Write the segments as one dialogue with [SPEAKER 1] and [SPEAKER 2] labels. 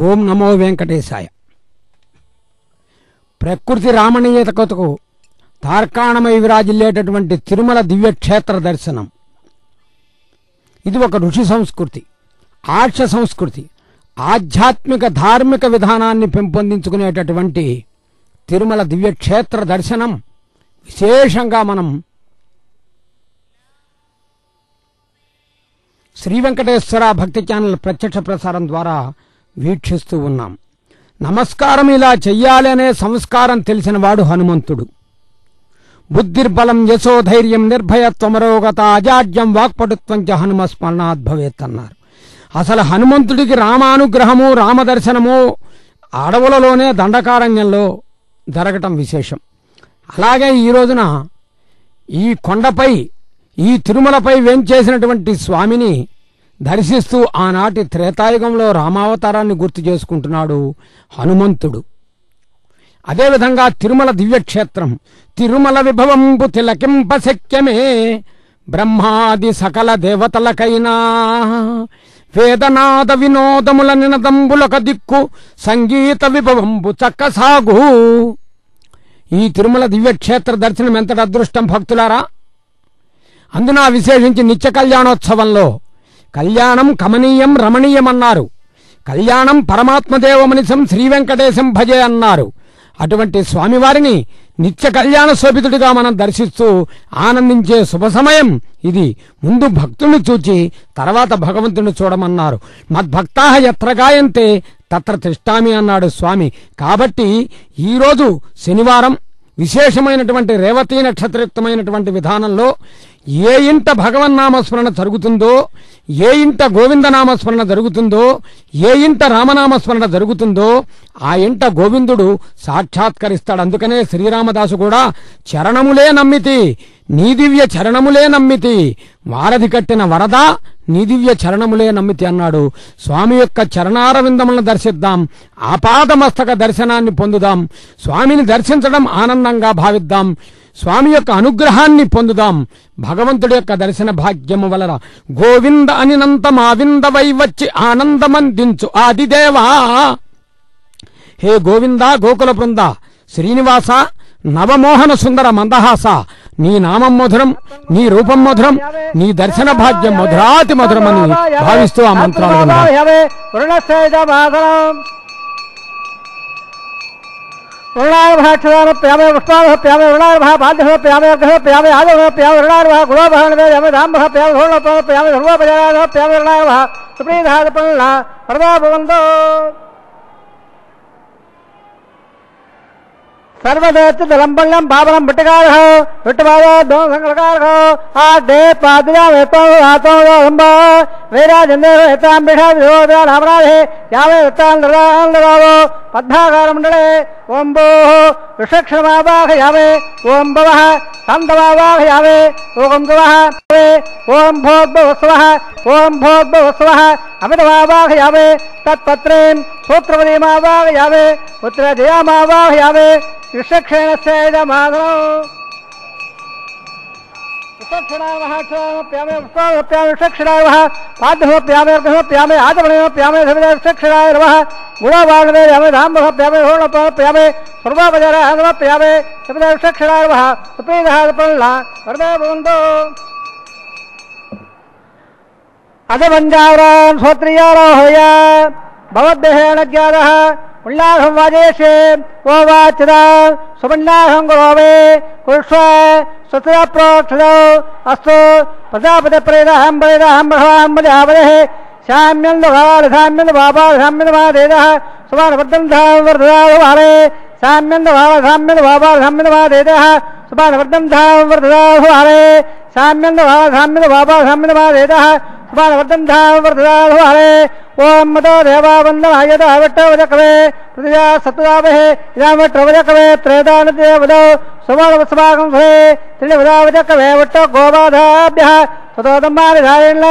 [SPEAKER 1] ఓం నమో వెంకటేశాయ. ప్రకృతి రామణీయతకు తార్కాణమై విరాజిల్లేటటువంటి తిరుమల దివ్యక్షేత్ర దర్శనం. ఇది ఒక ఋషి సంస్కృతి, ఆర్ష సంస్కృతి, ఆధ్యాత్మిక ధార్మిక విధానాన్ని పెంపొందించుకునేటటువంటి తిరుమల దివ్యక్షేత్ర దర్శనం విశేషంగా మనం శ్రీ వెంకటేశ్వర భక్తి ఛానల్ ప్రత్యక్ష ప్రసారం ద్వారా వీక్షిస్తూ ఉన్నాం. నమస్కారం ఇలా చెయ్యాలి అనే సంస్కారం తెలిసినవాడు హనుమంతుడు. బుద్ధిర్బలం యశోధైర్యం నిర్భయత్వమరోగత అజాడ్యం వాక్పటుత్వం చ హనుమస్మరణాత్ భవేత్ అన్నారు. అసలు హనుమంతుడికి రామానుగ్రహము రామదర్శనము అడవులలోనే దండకారణ్యంలో జరగటం విశేషం. అలాగే ఈ రోజున ఈ కొండపై ఈ తిరుమలపై వేంచేసినటువంటి స్వామిని దర్శిస్తూ ఆనాటి త్రేతాయుగంలో రామావతారాన్ని గుర్తు చేసుకుంటున్నాడు హనుమంతుడు. అదేవిధంగా తిరుమల దివ్యక్షేత్రం తిరుమల విభవంబు తిలకింప శక్యమే బ్రహ్మాది సకల దేవతలకైనా వేదనాద వినోదముల నినదంబులక దిక్కు సంగీత విభవంబు చక్కసాగు. ఈ తిరుమల దివ్యక్షేత్ర దర్శనం ఎంతటి అదృష్టం భక్తులారా. అందున విశేషించి నిత్య కళ్యాణోత్సవంలో కళ్యాణం కమనీయం రమణీయం అన్నారు. కళ్యాణం పరమాత్మదేవమనిసం శ్రీ వెంకటేశం భజే అన్నారు. అటువంటి స్వామివారిని నిత్య కళ్యాణ శోభితుడిగా మనం దర్శిస్తూ ఆనందించే శుభ సమయం ఇది. ముందు భక్తుని చూచి తర్వాత భగవంతుని చూడమన్నారు. మద్భక్తాః యత్ర గాయంతే తత్ర తిష్టామి అన్నాడు స్వామి. కాబట్టి ఈరోజు శనివారం విశేషమైనటువంటి రేవతీ నక్షత్రయుక్తమైనటువంటి విధానంలో ఏ ఇంట భగవన్నామస్మరణ జరుగుతుందో, ఏ ఇంట గోవిందనామస్మరణ జరుగుతుందో, ఏ ఇంట రామనామస్మరణ జరుగుతుందో ఆ ఇంట గోవిందుడు సాక్షాత్కరిస్తాడు. అందుకనే శ్రీరామదాసు కూడా చరణములే నమ్మితి నీ దివ్య చరణములే నమ్మితి, వారధి కట్టిన వరద నీ దివ్య చరణములే నమ్మితి అన్నాడు. స్వామి యొక్క చరణారవిందములను దర్శిద్దాం, ఆపాదమస్తక దర్శనాన్ని పొందుదాం. స్వామిని దర్శించడం ఆనందంగా భావిద్దాం, స్వామి యొక్క అనుగ్రహాన్ని పొందుదాం. భగవంతుడి యొక్క దర్శన భాగ్యము వలన గోవింద అనినంత మావింద వచ్చి ఆనందమందించు ఆదిదేవా. హే గోవింద గోకుల బృంద శ్రీనివాస నవమోహన సుందర మందహాస, నీ నామం మధురం, నీ రూపం మధురం, నీ దర్శన భాగ్యం మధురాతి మధురమని భావిస్తూ ఆ మంత్రాలు
[SPEAKER 2] ప్యామే పుష్పాభ ప్యామే రుణార్భ బాధ్య ప్యామే అర్ఘ ప్యామే ఆదవ ప్యామే రుణార్భ గుణోభాణ ప్యామే రాంభ ప్యామే ధోణ ప్యామే ధర్మోపజాన ప్యామే రుణార్భ సుప్రీధార పల్ల పరదాభవంతో सर्वदेत दलंबल्यम बाबरम बटकार हो विटवादो दो संगलकार हो आ दे पादया वेतो आतो लंबा वेरा जंदे वेताम बिठा विरोधा नामरा है यावे वेताम दलान दलावो पद्धाकार मंडले ओम भो विषक्षमावाह यावे ओम भवः शांतवावाह यावे ओम गवः ओम भोग्भवस्वः ओम भोग्भवस्वः अमितवावाह यावे तत्पत्रेन सूत्रवदीमावाह यावे उत्तरजयामावाह यावे विषक्षेणस्य इदमादनो प्यामे प्यामे विषक्षणाय वः पाद्यः प्यामे अर्घः प्यामे आदवणः प्यामे धर्मः विषक्षणाय नमः गुणवाग्ने यामे धामः प्यामे होणपः प्यामे सर्वोपचारः नमः प्यामे धर्मः विषक्षणाय वः सुप्रीतः पल्ला वरदे भवन्तु अदवञ्जावरान् श्रोत्रियारोहय भवद्देहेन ज्ञातः उल्लाहं वाजेशे वो वाचदा सुमन्नाहं गुरोवे कुरुष्व सुतरा प्रोक्षदो अस्तु प्रजापति प्रेदाहं प्रेदाहं भगवान् मजावदेः साम्यन्दभावाधाम्यन्दभावाधाम्यन्दभादेदः सुमानवर्धन्धां वर्धदाहुवारे साम्यन्दभावाधाम्यन्दभावाधाम्यन्दभादेदः सुमानवर्धन्धां वर्धदाहुवारे साम्यन्दभावाधाम्यन्दभावाधाम्यन्दभादेदः सुमानवर्धन्धां वर्धदाहुवारे ओम मदो देवा वंदनाय वट्टवजकवे प्रतिजा सत्वावहे इदामट्टवजकवे त्रेदानते वदो सुवर्णवस्वागं भवे त्रिवदावजकवे वट्टो गोबाधाभ्यः ततोदम्मानिधारेण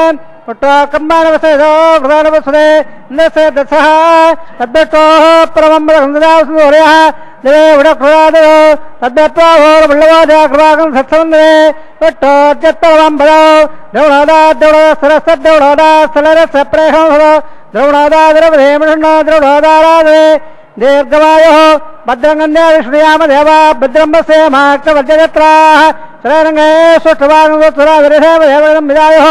[SPEAKER 2] वट्टो कम्बानवसेदो प्रधानवसुदे नसे दशः तद्दट्टोः परमं ब्रह्मदावसुदोर्यः देवे वडक्रादयो तद्दट्टोः कृपाकं सत्सवन्दे वट्टो जत्तवं भदो देवळोदा देवळो सरसद्देवळोदा सलरसप्रेहं भदो द्रवणोदाद्रवधे मृष्णो द्रवणोदाराधे दीर्घवायुः भद्रङ्गन्ये विष्णुयाम देवा भद्रम्बस्य माक्तवर्जयत्राः श्रेरङ्गे सुष्ठवानुराधरेव विदायुः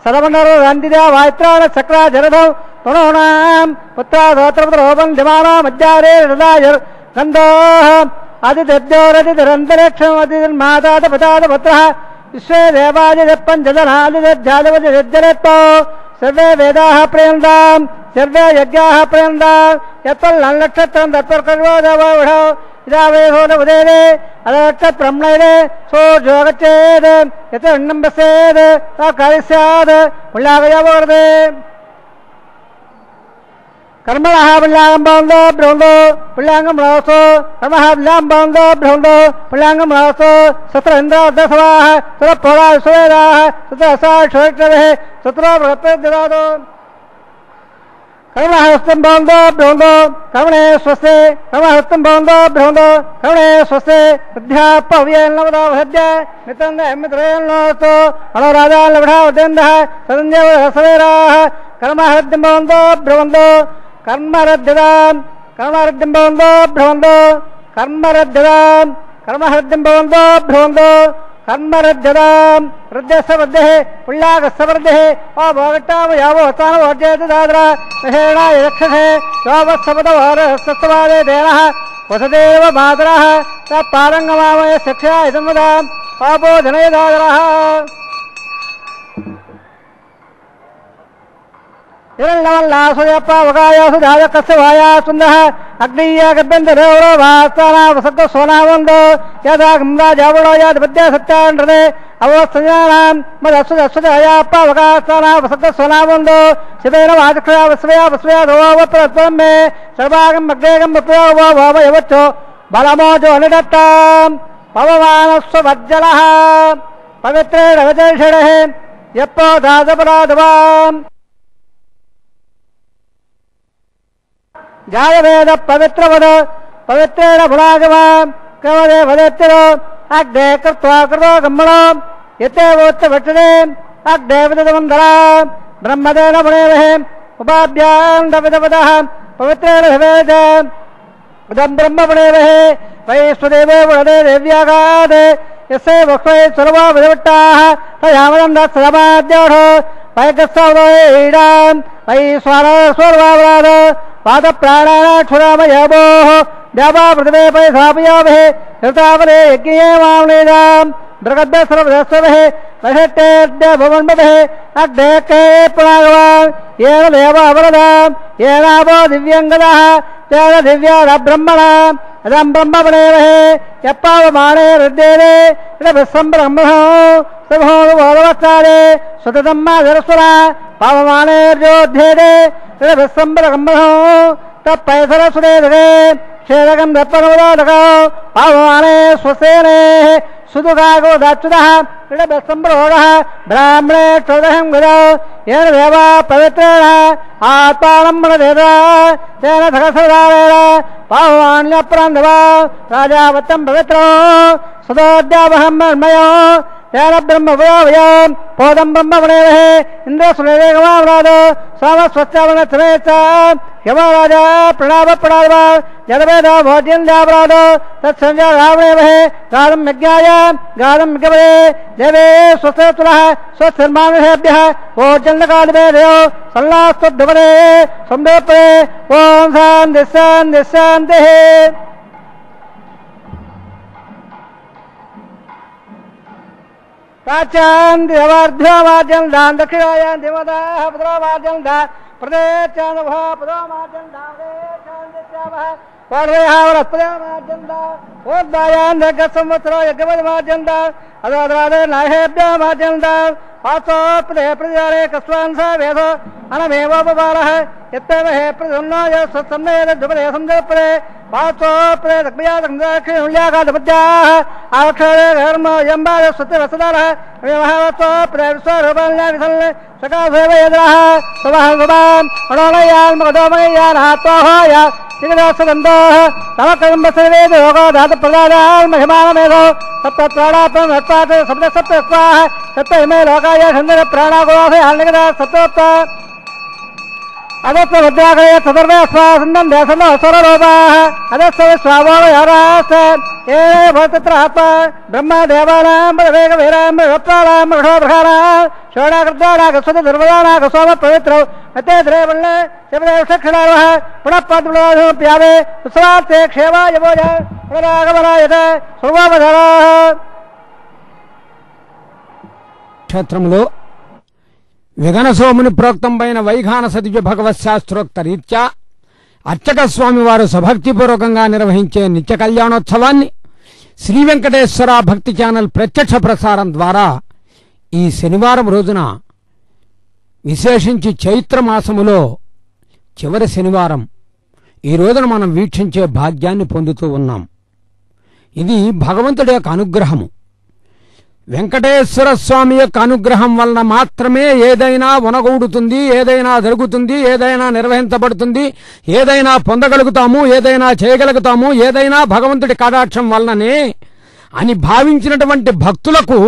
[SPEAKER 2] सर्वनरन्दिदा वायत्राण चक्रा जरधौ तणूनां पुत्राधोत्रपुत्रोपं जमानो मज्जारे हृदाय गन्धोः आदित्यरतिरन्तरिक्षम् अतिर्मातादपतादपुत्रः विश्वे देवादिपञ्चजनादिजालवदिजरेत्तो सर्वे वेदाः प्रयन्ताम् सर्वे यज्ञाः प्रयन्ताम् यत्तल्लक्षत्रं तत्पर्कर्वो देवो इदा वेहो न उदेदे अदक्षत्रम्णैदे सोऽजोगच्छेत् यत् अन्नं बसेत् कार्यस्यात् पुल्यागयवोर्दे कर्मणः पुल्याङ्गं भवन्तो ब्रह्मो पुल्याङ्गं रासो कर्मः पुल्यां भवन्तो ब्रह्मो पुल्याङ्गं रासो सत्र इन्द्रादसवाः सत्र पौरा सुवेदाः सत्र असाक्षरः सत्र व्रतददातो कर्मः हस्तं भवन्तो ब्रह्मो कर्मणे स्वस्ते कर्मः हस्तं भवन्तो ब्रह्मो कर्मणे स्वस्ते अध्यापव्येन नवदावहद्य मित्रं नोस्तो अणोराजा लवढावतेन्दः सदन्यव सवेराः कर्मः हस्तं भवन्तो ब्रह्मो कर्मरद्यदां कर्मरद्यं भवन्तो भ्रवन्तो कर्मरद्यदां कर्महद्यं भवन्तो भ्रवन्तो कर्मरद्यदां हृदयस्य वृद्धिः पुल्यागस्य वृद्धिः अभोगट्टाम यावोत्तानवोर्जयति दाद्रा महेणाय रक्षसे योवत्सपदवारस्तवादे देनः वसदेव मातरः तत्पारङ्गमामय शिक्षा इदं वदां पापो जनय दादरः हिरण्यवल्लासुयप्पावकायासु दाजकस्य वायासुन्दः अग्नीय गभ्यन्तरेवरो भास्तानावसक्तो सोनावन्दो यदा गम्राजावणो यद्विद्या सत्यान्धृते अवोत्सजानां मदस्वदस्वदयाप्पावकास्तानावसक्तो सोनावन्दो शिवेन वाचक्षया वस्वया वस्वया धोवप्रत्वं मे सर्वागम् अग्रेगम् विप्रो भवयवच्चो बलमोजो निदत्तां पवमानस्व वज्जलः पवित्रेण वचर्षणः यप्पो दासपराधवाम् जायवेद पवित्रवद पवित्रेण भुणागवां कवदे वदेत्तिरो अग्ने कृत्वा कृतो गम्मणो यते वोत्तभक्षणे अग्ने विदधमन्धरा ब्रह्मदेन भुणेमहे उपाभ्यां दविदवदः पवित्रेण भवेद उदं ब्रह्म भुणेमहे वैश्वदेवे वुणदे देव्यागाद यस्य वक्ष्वे सर्वा विदवट्टाः तयामदं दत्समाद्योढो वैकस्सौदयीडां वैश्वानस्वर्वावराद पाद प्राणाक्षुरामयभोः द्यावा पृथिवे परिस्थापयामहे ऋतावरे यज्ञे वामनेदां मृगद्भ्यः सर्वदस्वभः वषट्टेभ्य भवन्मभः अग्ने के पुरागवान् येन देव अवरदां येनावो दिव्यङ्गदः तेन दिव्यारब्रह्मणाम् अदं ब्रह्मवणेमहे यप्पावमाने हृद्येने इडभिस्सम्ब्रह्मणो सभोवस्तारे सुततं माधरस्वरा पावमानेर्योध्येने इडभिस्सम्ब्रह्मणो तत्पैसरसुदेधरे क्षेदकं दत्पनोदकौ पावमाने स्वसेने सुदुगागो दाच्युतः इडभिस्सम्ब्रोढः ब्राह्मणे क्षोदहं गदौ येन देवा पवित्रेण आत्मानं मनदेव तेन सहस्रदारेण पावमान्यप्रान्धवा राजावतं पवित्रो सदोद्यावहं मन्मयो तेन ब्रह्मवयो पोदं ब्रह्मवणेमहे इन्द्रसुरेगवामराद सोमस्वस्यावनश्रेच यमराजा प्रणाव जलवेद भोज्यं जावराद तत्संजय रावणेमहे गादं यज्ञाय गादं यज्ञवे देवे स्वस्तिरः स्वस्तिर्मानुषेभ्यः भोज्यन्दकादिवेदयो सल्लास्तुद्धवरे संदोपरे ॐ शान्तिः शान्तिः शान्तिः प्राच्यां देवार्भ्यो वाद्यं दान दक्षिणायां देवताः पुत्रो वाद्यं दान प्रदेशानुभव पुत्रो वाद्यं दान देशान्दित्यावः पार्वयावरत्प्रदेमाद्यं दान ओद्दायां दग्गसंवत्सरो यज्ञवद्माद्यं दान अदोद्रादे नाहेभ्यो माद्यं दान पाचो प्रदेप्रतिदारे कस्वान् स वेदो अनमेवोपपालः यत्तेमहे प्रसन्नो यत्सन्नयेन द्विपदे सन्दर्परे पाचो प्रदक्ष्यादक्षिणुल्याकादपद्याः आवक्षरे धर्म यम्बाद सत्यवसदारः व्यवहारतो प्रविश्वरूपण्याविसल्ले सकासेव यद्रः सुवः सुभान् मनोमयान्मगदोमयानात्वाहोय निगदासगन्धोः तमकर्मसर्वेद योगो धातुप्रदानान्महिमानमेधो सप्तत्राणात्मं हत्वात् सप्तसप्तस्वाः सप्तहिमे लोकाय सन्दर प्राणागोवासे हालनिगदा सप्तोत्ता अदस्य भद्राकरे सदर्वे अस्वासन्दं देशनो असुररूपाः अदस्य स्वाभावयाराश्च ये भवतत्र आत्मा ब्रह्म देवानां वेगवीरां रत्नानां मृषोभृषाणां शोणाकृत्वाणाकस्वति दुर्वदानाकस्वाम पवित्रौ अते द्रेवण्णे शिवदेवक्षणावः पुनः पद्मलोप्यावे उत्सवार्थे क्षेमाय भोज पुनरागमनायते सर्वोपचाराः
[SPEAKER 1] క్షేత్రంలో విగనసోముని ప్రోక్తంపైన వైఖానస దివ్య భగవత్ శాస్త్రోక్త రీత్యా అర్చక స్వామి వారు సభక్తిపూర్వకంగా నిర్వహించే నిత్య కళ్యాణోత్సవాన్ని శ్రీ వెంకటేశ్వర భక్తి ఛానల్ ప్రత్యక్ష ప్రసారం ద్వారా ఈ శనివారం రోజున విశేషించి చైత్రమాసములో చివరి శనివారం ఈ రోజున మనం వీక్షించే భాగ్యాన్ని పొందుతూ ఉన్నాం. ఇది భగవంతుడి యొక్క అనుగ్రహము. వెంకటేశ్వర స్వామి యొక్క అనుగ్రహం వలన మాత్రమే ఏదైనా ఉనగూడుతుంది, ఏదైనా జరుగుతుంది, ఏదైనా నిర్వహించబడుతుంది, ఏదైనా పొందగలుగుతాము, ఏదైనా చేయగలుగుతాము, ఏదైనా భగవంతుడి కటాక్షం వలననే అని భావించినటువంటి భక్తులకు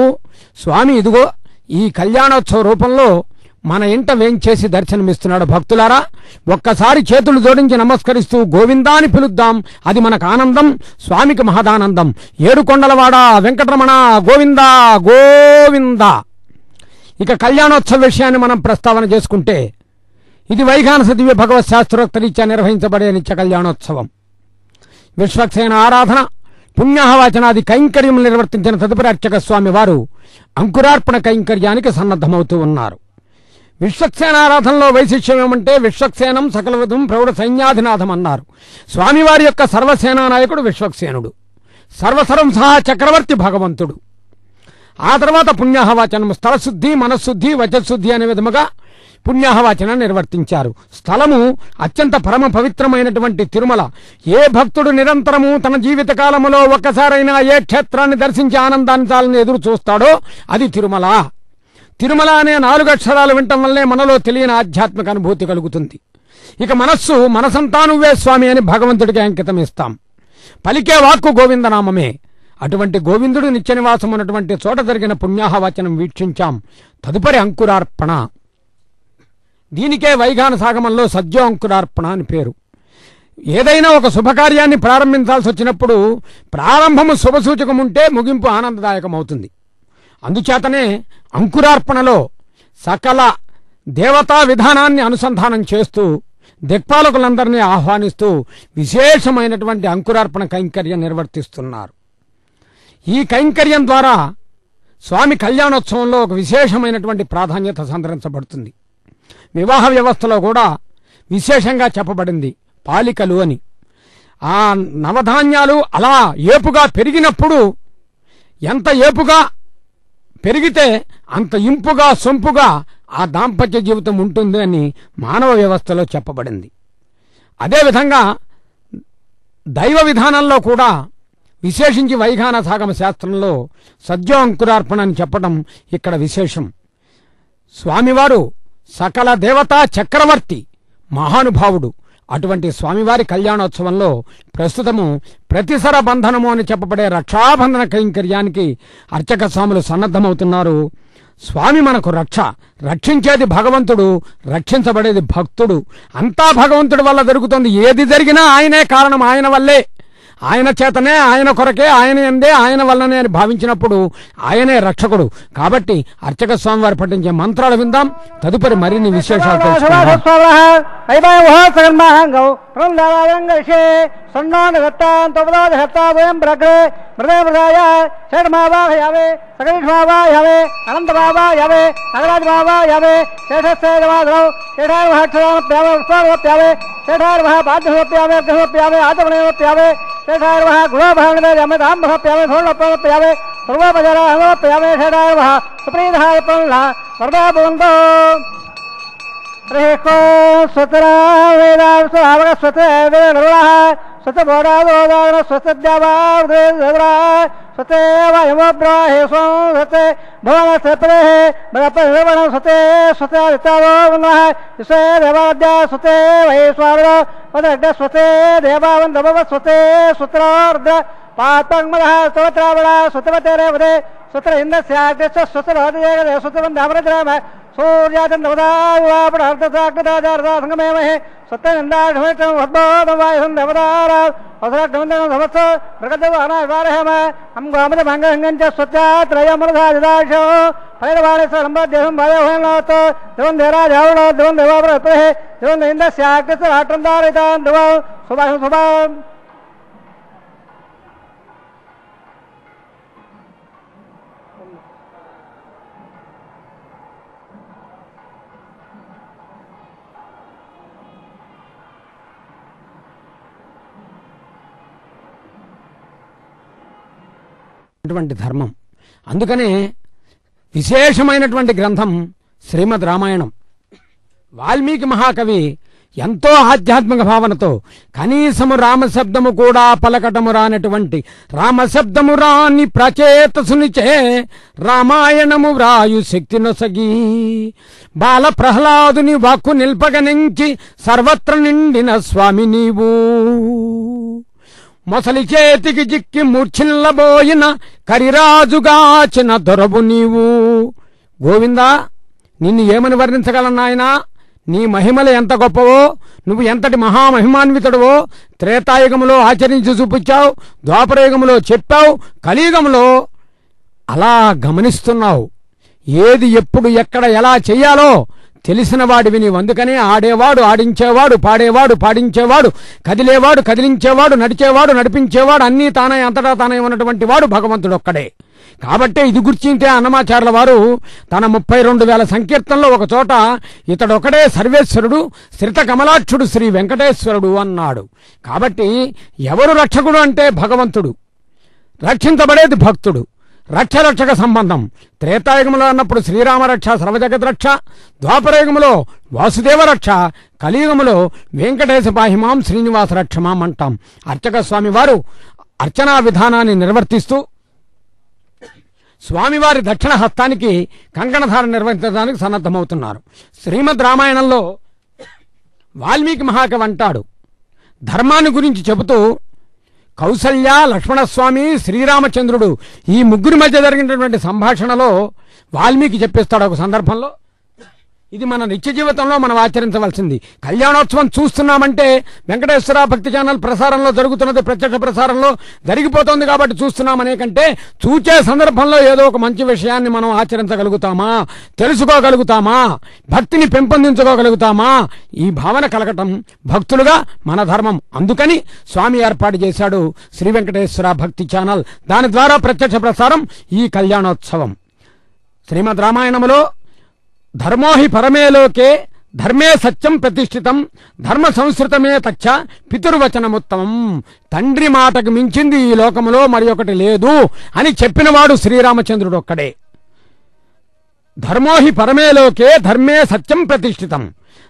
[SPEAKER 1] స్వామి ఇదిగో ఈ కళ్యాణోత్సవ రూపంలో మన ఇంట వేంచేసి దర్శనమిస్తున్నాడు. భక్తులారా, ఒక్కసారి చేతులు జోడించి నమస్కరిస్తూ గోవిందాని పిలుద్దాం. అది మనకు ఆనందం, స్వామికి మహదానందం. ఏడుకొండలవాడ వెంకటరమణ గోవిందా గోవింద. ఇక కళ్యాణోత్సవ విషయాన్ని మనం ప్రస్తావన చేసుకుంటే ఇది వైఖానస దివ్య భగవత్ శాస్త్రోక్త రీత్యా నిర్వహించబడే నిత్య కళ్యాణోత్సవం. విశ్వక్సేన ఆరాధన, పుణ్యాహవాచనాది కైంకర్యం నిర్వర్తించిన తదుపరి అర్చక స్వామి వారు అంకురార్పణ కైంకర్యానికి సన్నద్ధమవుతూ ఉన్నారు. విశ్వక్సేనారాధనలో వైశిష్యం ఏమంటే విశ్వక్సేనం సకలవిధం ప్రౌఢ సైన్యాధినాథం అన్నారు. స్వామివారి యొక్క సర్వసేనా నాయకుడు విశ్వక్సేనుడు, సర్వసరం సహా చక్రవర్తి భగవంతుడు. ఆ తర్వాత పుణ్యాహవాచనం, స్థలశుద్ధి, మనశుద్ధి, వచశుద్ధి అనే విధముగా పుణ్యాహవాచనం నిర్వర్తించారు. స్థలము అత్యంత పరమ పవిత్రమైనటువంటి తిరుమల. ఏ భక్తుడు నిరంతరము తన జీవిత కాలములో ఒక్కసారైనా ఏ క్షేత్రాన్ని దర్శించి ఆనందాన్ని ఎదురు చూస్తాడో అది తిరుమల. తిరుమల అనే 4 అక్షరాలు వినటం వల్లే మనలో తెలియని ఆధ్యాత్మిక అనుభూతి కలుగుతుంది. ఇక మనస్సు, మనసంతా నువ్వే స్వామి అని భగవంతుడికి అంకితం ఇస్తాం. పలికే వాక్కు గోవిందనామమే. అటువంటి గోవిందుడు నిత్య నివాసం ఉన్నటువంటి చోట జరిగిన పుణ్యాహవాచనం వీక్షించాం. తదుపరి అంకురార్పణ. దీనికే వైఖాన సాగమంలో సద్యో అంకురార్పణ అని పేరు. ఏదైనా ఒక శుభకార్యాన్ని ప్రారంభించాల్సి వచ్చినప్పుడు ప్రారంభము శుభసూచకం ఉంటే ముగింపు ఆనందదాయకమవుతుంది. అందుచేతనే అంకురార్పణలో సకల దేవతా విధానాన్ని అనుసంధానం చేస్తూ దిక్పాలకులందరినీ ఆహ్వానిస్తూ విశేషమైనటువంటి అంకురార్పణ కైంకర్యం నిర్వర్తిస్తున్నారు. ఈ కైంకర్యం ద్వారా స్వామి కళ్యాణోత్సవంలో ఒక విశేషమైనటువంటి ప్రాధాన్యత సంతరించబడుతుంది. వివాహ వ్యవస్థలో కూడా విశేషంగా చెప్పబడింది పాలికలు అని. ఆ నవధాన్యాలు అలా ఏపుగా పెరిగినప్పుడు ఎంత ఏపుగా పెరిగితే అంత ఇంపుగా సొంపుగా ఆ దాంపత్య జీవితం ఉంటుంది అని మానవ వ్యవస్థలో చెప్పబడింది. అదేవిధంగా దైవ విధానంలో కూడా విశేషించి వైఖాన సాగమ శాస్త్రంలో సద్యో అంకురార్పణ అని చెప్పడం ఇక్కడ విశేషం. స్వామివారు సకల దేవతా చక్రవర్తి, మహానుభావుడు. అటువంటి స్వామివారి కళ్యాణోత్సవంలో ప్రస్తుతము ప్రతిసర బంధనము అని చెప్పబడే రక్షాబంధన కైంకర్యానికి అర్చక స్వాములు సన్నద్ధమవుతున్నారు. స్వామి మనకు రక్ష, రక్షించేది భగవంతుడు, రక్షించబడేది భక్తుడు. అంతా భగవంతుడి వల్ల జరుగుతుంది. ఏది జరిగినా ఆయనే కారణం, ఆయన వల్లే, ఆయన చేతనే, ఆయన కొరకే, ఆయన ఎందే, ఆయన వల్లనే అని భావించినప్పుడు ఆయనే రక్షకుడు. కాబట్టి అర్చక స్వామి వారు పఠించే మంత్రాలు విందాం. తదుపరి మరిన్ని విశేషాలు తెలుసుకుందాం.
[SPEAKER 2] सूर्याचन्द्रवदापडार्थसाकृताचारदा संगमेमहे सत्यनन्दाढमैत्रमद्भोदवायुसन्दवदारावसरक्षमन्दनं समस्त प्रगतवानाविवारहम हम गोमदभङ्गहङ्गञ्च स्वत्यात्रयमृधाजदाशो फलवाणेश्वरम्बदेहं वायोहनाथ देवं देवराजावण देवं देवावृतहे देवं इन्द्रस्याकृतराष्ट्रन्दारितां देवं शुभं शुभं
[SPEAKER 1] ధర్మం. అందుకనే విశేషమైనటువంటి గ్రంథం శ్రీమద్ రామాయణం. వాల్మీకి మహాకవి ఎంతో ఆధ్యాత్మిక భావనతో కనీసము రామశబ్దము కూడా పలకటము రానటువంటి రామశబ్దము రాని ప్రచేతసునిచే రామాయణము వ్రాయు శక్తి నొసగి బాల ప్రహ్లాదుని వాక్కు నిల్పగనించి సర్వత్ర నిండిన స్వామి నీవు మొసలి చేతికి జిక్కి మూర్ఛిల్లబోయిన కరిరాజుగాచిన దొరవు నీవు. గోవిందా, నిన్ను ఏమని వర్ణించగలనాయనా? నీ మహిమలు ఎంత గొప్పవో, నువ్వు ఎంతటి మహామహిమాన్వితుడవో త్రేతాయుగములో ఆచరించి చూపించావు, ద్వాపరయుగములో చెప్పావు, కలియుగములో అలా గమనిస్తున్నావు. ఏది ఎప్పుడు ఎక్కడ ఎలా చెయ్యాలో తెలిసిన వాడివి నీవు. అందుకనే ఆడేవాడు ఆడించేవాడు, పాడేవాడు పాడించేవాడు, కదిలేవాడు కదిలించేవాడు, నడిచేవాడు నడిపించేవాడు, అన్నీ తానే అంతటా తానే ఉన్నటువంటి వాడు భగవంతుడు ఒక్కడే. కాబట్టే ఇది గుర్తించే అన్నమాచార్యుల వారు తన 32,000 సంకీర్తనలో ఒక చోట ఇతడొకడే సర్వేశ్వరుడు, శ్రిత కమలాక్షుడు శ్రీ వెంకటేశ్వరుడు అన్నాడు. కాబట్టి ఎవరు రక్షకుడు అంటే భగవంతుడు, రక్షించబడేది భక్తుడు. రక్షరక్షక సంబంధం త్రేతాయుగములో అన్నప్పుడు శ్రీరామ రక్ష సర్వజగత్ రక్ష, ద్వాపరయుగములో వాసుదేవ రక్ష, కలియుగములో వెంకటేశ పాహిమాం శ్రీనివాస రక్షమాం అంటాం. అర్చక స్వామి వారు అర్చనా విధానాన్ని నిర్వర్తిస్తూ స్వామివారి దక్షిణ హస్తానికి కంకణధారణ నిర్వహించడానికి సన్నద్ధమవుతున్నారు. శ్రీమద్ రామాయణంలో వాల్మీకి మహాకవి అంటాడు, ధర్మాన్ని గురించి చెబుతూ కౌసల్య, లక్ష్మణస్వామి, శ్రీరామచంద్రుడు ఈ ముగ్గురి మధ్య జరిగినటువంటి సంభాషణలో వాల్మీకి చెప్పేస్తాడు ఒక సందర్భంలో, ఇది మన నిత్య జీవితంలో మనం ఆచరించవలసింది. కళ్యాణోత్సవం చూస్తున్నామంటే వెంకటేశ్వర భక్తి ఛానల్ ప్రసారంలో జరుగుతున్నది, ప్రత్యక్ష ప్రసారంలో జరిగిపోతుంది కాబట్టి చూస్తున్నామనే కంటే చూచే సందర్భంలో ఏదో ఒక మంచి విషయాన్ని మనం ఆచరించగలుగుతామా, తెలుసుకోగలుగుతామా, భక్తిని పెంపొందించుకోగలుగుతామా, ఈ భావన కలగటం భక్తులుగా మన ధర్మం. అందుకని స్వామి ఏర్పాటు చేశాడు శ్రీ వెంకటేశ్వర భక్తి ఛానల్. దాని ద్వారా ప్రత్యక్ష ప్రసారం ఈ కళ్యాణోత్సవం. శ్రీమద్ రామాయణములో ధర్మో హి పరమేలోకే ధర్మే సత్యం ప్రతిష్ఠితం ధర్మ సంస్కృతమే తచ్చ పితుర్వచనముత్తమం. తండ్రి మాటకు మించింది ఈ లోకములో మరి ఒకటి లేదు అని చెప్పినవాడు శ్రీరామచంద్రుడు ఒక్కడే. ధర్మో హి పరమేలోకే ధర్మే సత్యం ప్రతిష్ఠితం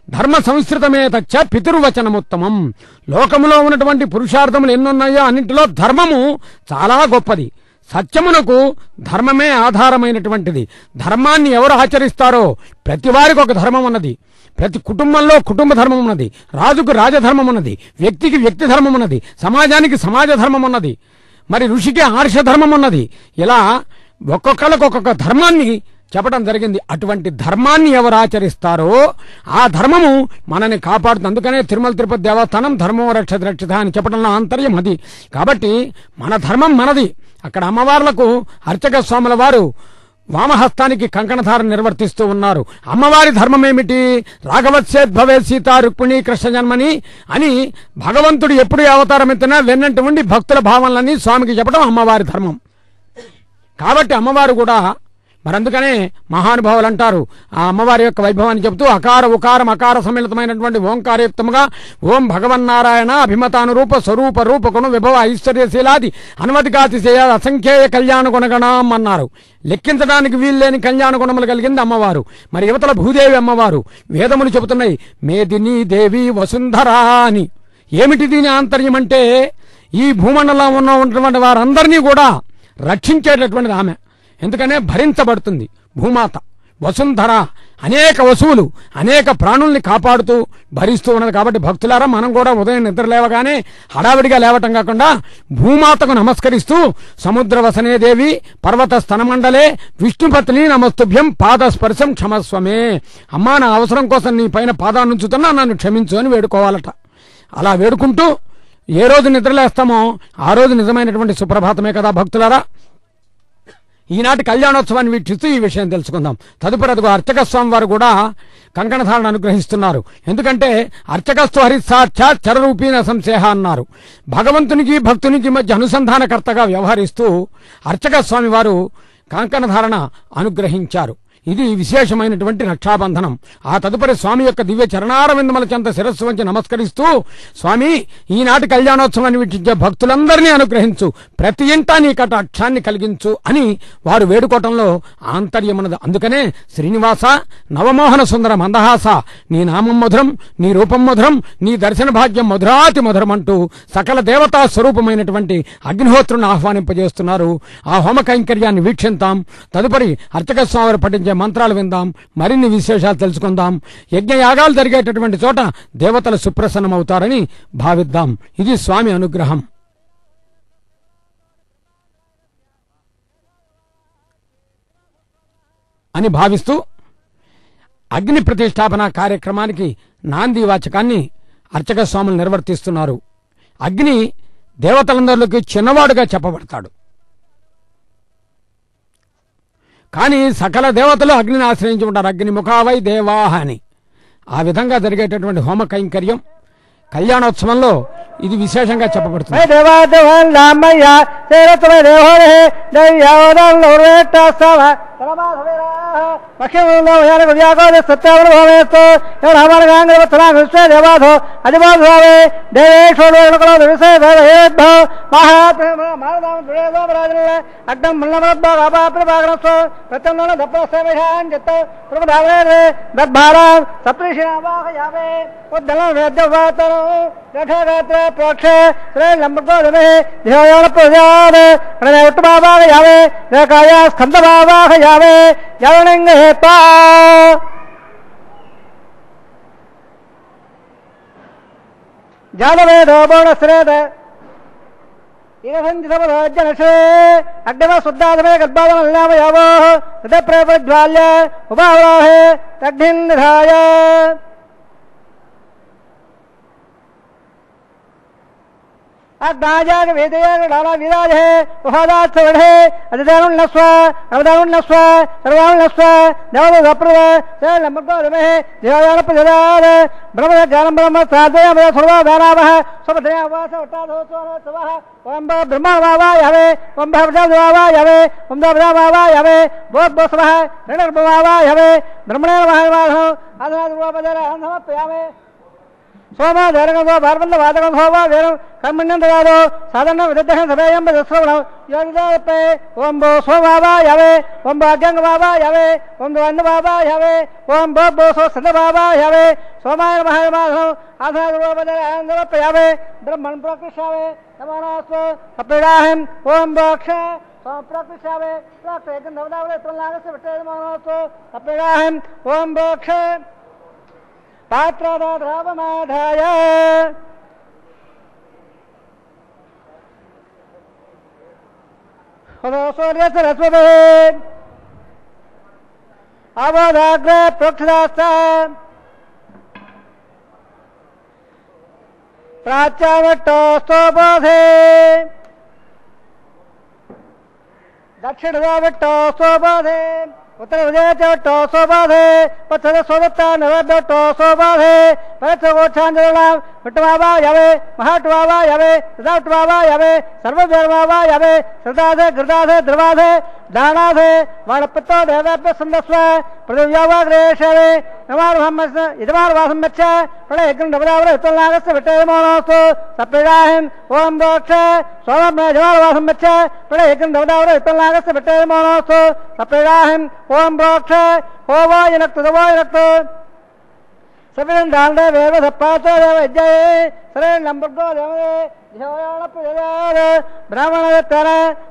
[SPEAKER 1] ధర్మ సంస్కృతమే తచ్చ పితుర్వచనముత్తమం. లోకములో ఉన్నటువంటి పురుషార్థములు ఎన్నున్నాయో అన్నింటిలో ధర్మము చాలా గొప్పది. సత్యమునకు ధర్మమే ఆధారమైనటువంటిది. ధర్మాన్ని ఎవరు ఆచరిస్తారో ప్రతి వారికి ఒక ధర్మం ఉన్నది. ప్రతి కుటుంబంలో కుటుంబ ధర్మం ఉన్నది, రాజుకు రాజధర్మం ఉన్నది, వ్యక్తికి వ్యక్తి ధర్మం ఉన్నది, సమాజానికి సమాజ ధర్మం ఉన్నది, మరి ఋషికి ఆర్ష ధర్మం ఉన్నది. ఇలా ఒక్కొక్కరికి ఒక్కొక్క ధర్మాన్ని చెప్పడం జరిగింది. అటువంటి ధర్మాన్ని ఎవరు ఆచరిస్తారో ఆ ధర్మము మనని కాపాడుతుంది. అందుకనే తిరుమల తిరుపతి దేవస్థానం ధర్మం రక్షత రక్షిత అని చెప్పడంలో ఆంతర్యం అది. కాబట్టి మన ధర్మం మనది. అక్కడ అమ్మవార్లకు అర్చక స్వాముల వారు వామహస్తానికి కంకణధారణ నిర్వర్తిస్తూ ఉన్నారు. అమ్మవారి ధర్మం ఏమిటి? రాఘవత్సేద్భవే సీతా రుక్మిణీ కృష్ణ జన్మని అని భగవంతుడు ఎప్పుడు అవతారం ఎత్తినా వెన్నంటి ఉండి భక్తుల భావనలన్నీ స్వామికి చెప్పడం అమ్మవారి ధర్మం. కాబట్టి అమ్మవారు కూడా మరి అందుకనే మహానుభావులు అంటారు ఆ అమ్మవారి యొక్క వైభవాన్ని చెబుతూ అకార ఉకారం అకార సమ్మిళితమైనటువంటి ఓంకారయుక్తముగా ఓం భగవన్నారాయణ అభిమతానురూప స్వరూప రూప గుణ విభవ ఐశ్వర్యశీలాది అనుమతికాతిశయ అసంఖ్యేయ కళ్యాణ గుణగణం అన్నారు. లెక్కించడానికి వీల్లేని కళ్యాణ గుణములు కలిగింది అమ్మవారు. మరి యువతల భూదేవి అమ్మవారు. వేదములు చెబుతున్నాయి మేదిని దేవి వసుంధరా అని. ఏమిటి దీని ఆంతర్యం అంటే ఈ భూమండలంలో ఉన్నటువంటి వారందరినీ కూడా రక్షించేటటువంటిది ఆమె. ఎందుకనే భరించబడుతుంది భూమాత. వసుంధర అనేక వసువులు అనేక ప్రాణుల్ని కాపాడుతూ భరిస్తూ ఉన్నది. కాబట్టి భక్తులారా, మనం కూడా ఉదయం నిద్ర లేవగానే హడావిడిగా లేవటం కాకుండా భూమాతకు నమస్కరిస్తూ సముద్ర వసనే దేవి పర్వత స్తనమండలే విష్ణుపత్ని నమస్తుభ్యం పాదస్పర్శం క్షమస్వమే, అమ్మా నా అవసరం కోసం నీ పైన పాదాన్ని ఉంచుతున్నా, నన్ను క్షమించు అని వేడుకోవాలట. అలా వేడుకుంటూ ఏ రోజు నిద్రలేస్తామో ఆ రోజు నిజమైనటువంటి సుప్రభాతమే కదా భక్తులారా. ఈనాటి కళ్యాణోత్సవాన్ని వీక్షిస్తూ ఈ విషయం తెలుసుకుందాం. తదుపరి అదిగో అర్చక స్వామి వారు కూడా కంకణధారణ అనుగ్రహిస్తున్నారు. ఎందుకంటే అర్చకస్తు హరిసాక్షాత్ చరరూపీన సంశేహ అన్నారు. భగవంతునికి భక్తునికి మధ్య అనుసంధానకర్తగా వ్యవహరిస్తూ అర్చక స్వామి వారు కంకణధారణ అనుగ్రహించారు. ఇది విశేషమైనటువంటి రక్షాబంధనం. ఆ తదుపరి స్వామి యొక్క దివ్య చరణారవిందముల చెంత శిరస్సు వంచి నమస్కరిస్తూ, స్వామి ఈనాటి కళ్యాణోత్సవాన్ని వీక్షించే భక్తులందరినీ అనుగ్రహించు, ప్రతి ఇంటా నీ కటాక్షాన్ని కలిగించు అని వారు వేడుకోవటంలో ఆంతర్యమున్నది. అందుకనే శ్రీనివాస నవమోహన సుందర మందహాస, నీ నామం మధురం, నీ రూపం మధురం, నీ దర్శన భాగ్యం మధురాతి మధురం అంటూ సకల దేవతా స్వరూపమైనటువంటి అగ్నిహోత్రుని ఆహ్వానింపజేస్తున్నారు. ఆ హోమ కైంకర్యాన్ని వీక్షింతాం. తదుపరి అర్చక స్వామి పఠించే మంత్రాలు విందాం, మరిన్ని విశేషాలు తెలుసుకుందాం. యజ్ఞయాగాలు జరిగేటటువంటి చోట దేవతలు సుప్రసన్నమవుతారని భావిద్దాం. ఇది స్వామి అనుగ్రహం. అని భావిస్తూ అగ్ని ప్రతిష్టాపన కార్యక్రమానికి నాంది వాచకాన్ని అర్చక స్వాములు నిర్వర్తిస్తున్నారు. అగ్ని దేవతలందరిలోకి చిన్నవాడుగా చెప్పబడతాడు. కానీ సకల దేవతలు అగ్నిని ఆశ్రయించి ఉంటారు. అగ్ని ముఖావై దేవాహ అని. ఆ విధంగా జరిగేటటువంటి హోమ కైంకర్యం కళ్యాణోత్సవంలో ఇది విశేషంగా చెప్పబడుతుంది.
[SPEAKER 2] జానవేదో బోణశ్రేత ఇగసంజనశే అగ్నివ శుద్ధాదమే గర్భాదనయావో హృదయప్రజ్వాల్య ఉపావాహే అగ్నిధాయ अग्नाजाग वेदयाग डाला विराज है उहादात सवढ़े अधिदारुण नस्व अवदारुण नस्व सर्वारुण नस्व देवद गप्रद से लंबको दमे देवयान प्रजदार ब्रह्म ज्ञानम ब्रह्म साधय ब्रह्म सर्व दानावः सबदया वास उट्टादो सवः ओम ब्रह्म वावा यावे ओम भवजा वावा यावे ओम दब्रा वावा यावे बोध बसवः रणर वावा यावे ब्रह्मणे महावाह आधार रूपदर नमस्यामे सोम धैर्यगो भारबंध वादगं होवा वेरं कर्मण्यं ददादो साधनं विदद्धं सभयं बदस्रवणं योगिदापे ओम बो सोमावा यावे ओम भाग्यं बाबा यावे ओम द्वंद बाबा यावे ओम बो बो सो सद बाबा यावे सोमाय महामाधव आधार रूपदर आनंदव यावे ब्रह्मण प्रकृष्यावे नमोनास्व अपीडाहं ओम बोक्ष सोम प्रकृष्यावे प्रकृष्यं नवदावले तन्नागस्य विट्टे नमोनास्व अपीडाहं ओम बोक्ष पात्रदाधरावमाधाय सूर्यसरस्वते अवोधाग्रे प्रोक्षदास्थ प्राच्याविट्टोस्तोपोधे दक्षिणदाविट्टोस्तोपोधे उत्तर विजय चोटो सोबाधे पत्थर सोदत्ता नवदोटो सोबाधे परत गोच्छांजलाम विट्टवावा यावे महाटवावा यावे सदाटवावा यावे सर्वधर्मावा यावे सदाधे गृदाधे द्रवाधे दानाधे वाणपत्तो देवप्य संदस्व पृथिव्यावाग्रेशवे नमार ब्रह्मस् इदमार वासमच्च प्रलय यज्ञं डबरावर हितोल्लागस्य विट्टयमोनोस्तु सप्रेदाहं ओम दोक्ष सोमं जमार वासमच्च प्रलय यज्ञं डबरावर हितोल्लागस्य विट्टयमोनोस्तु सप्रेदाहं ओम दोक्ष होवा यनक्तु सविरं दांडे वेव सप्पातो देव जय सरे नंबरगो देव ब्राह्मण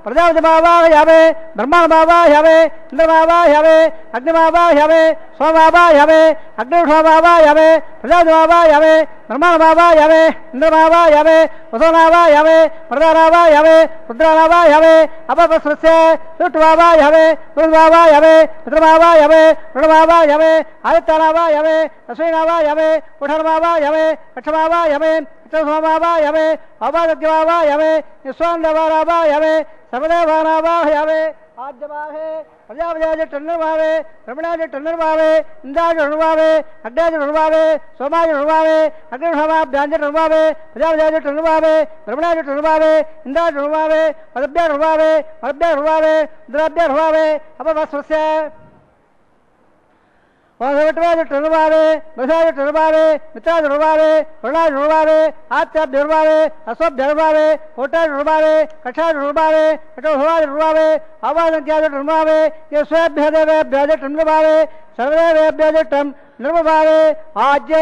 [SPEAKER 2] प्रजापति बाबा यावे ब्रह्मण बाबा यावे इंद्र बाबा यावे अग्नि बाबा यावे सोम बाबा यावे अग्नि बाबा यावे प्रजापति बाबा यावे ब्रह्मण बाबा यावे इंद्र बाबा यावे वसो बाबा यावे प्रजा बाबा यावे रुद्र बाबा यावे अपस्वस्य सुट बाबा यावे रुद्र बाबा यावे मित्र बाबा यावे रुण बाबा यावे आदित्य बाबा यावे अश्विन बाबा यावे पुठन बाबा यावे कक्ष बाबा यावे बाबा यावे अबादज्ञ बाबा यावे निस्वान बाबा यावे सर्वदेव बाबा यावे आद्य बाहे प्रजापति टन्नर बावे रमणाज टन्नर बावे इंद्राज रणबावे अड्डाज रणबावे सोमाज रणबावे अग्निभावा व्यांज रणबावे प्रजापति टन्नर बावे रमणाज टन्नर बावे इंद्राज रणबावे पदभ्य रणबावे पदभ्य रणबावे द्रव्य रणबावे अपवस्वस्य टनबावे बसाज टनबावे मित्राज टनबावे वर्णाज टनबावे आत्याभ्य टनबावे अश्वभ्य टनबावे कोटाज टनबावे कक्षाज टनबावे कटोभवाज टनबावे आवादज्ञाज टनबावे ये स्वेभ्य देवेभ्यज टनबावे सर्वदेवेभ्यज टन निर्मबावे आज्य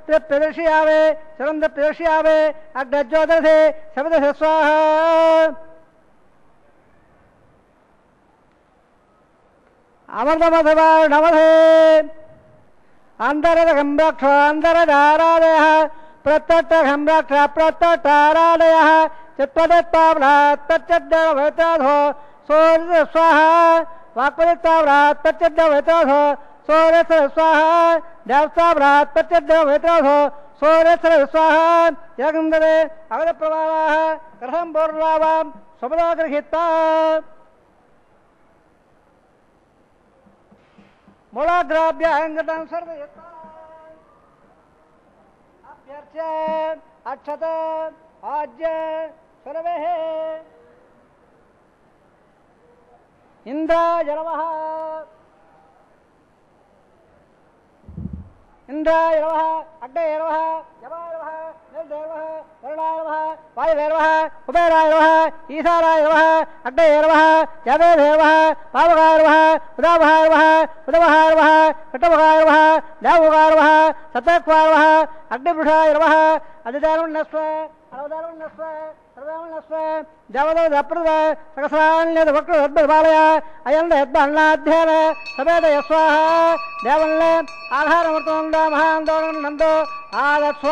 [SPEAKER 2] प्रदर्शयावे सर्वं प्रदर्शयावे अग्रज्योतसे सर्वदश स्वाहा अमृतमथवा नमधे अंतरघं रक्ष अंतरधारादयः प्रत्यक्षं रक्ष प्रत्यक्षारादयः चित्तदित्ताव्रात् तच्चिद्देववेताधो सूर्य स्वाहा वाक्पदित्ताव्रात् तच्चिद्देववेताधो सूर्य स्वाहा देवताव्रात् तच्चिद्देववेताधो सूर्य स्वाहा यगन्धरे अवधप्रभावाः ग्रहं पूर्वावां स्वपदा गृहीता मूलाद्राभ्य अंगतं सर्वयता अभ्यर्च्य अक्षत आज्य सर्वेः इंद्राय नमः इंद्राय नमः अग्नये नमः यमाय नमः निर्दये नमः वरुणाय नमः वायवे नमः कुबेराय नमः ईशानाय नमः अग्नये नमः यवेधे नमः पावकाय नमः उदावहाय नमः उदवहाय नमः कटवहाय नमः देवगाय नमः सतक्वाय नमः अग्निपुरुषाय नमः अधिदारुण्यस्व अनवदारुण्यस्व सर्वदारुण्यस्व देवदप्रद सकसान्यदवक्रदद्बालय अयं यद्बहन्नाध्ययन सवेद यस्वाहा देवन्ने आधारमृतोन्द महान्दोनं नन्दो आदस्व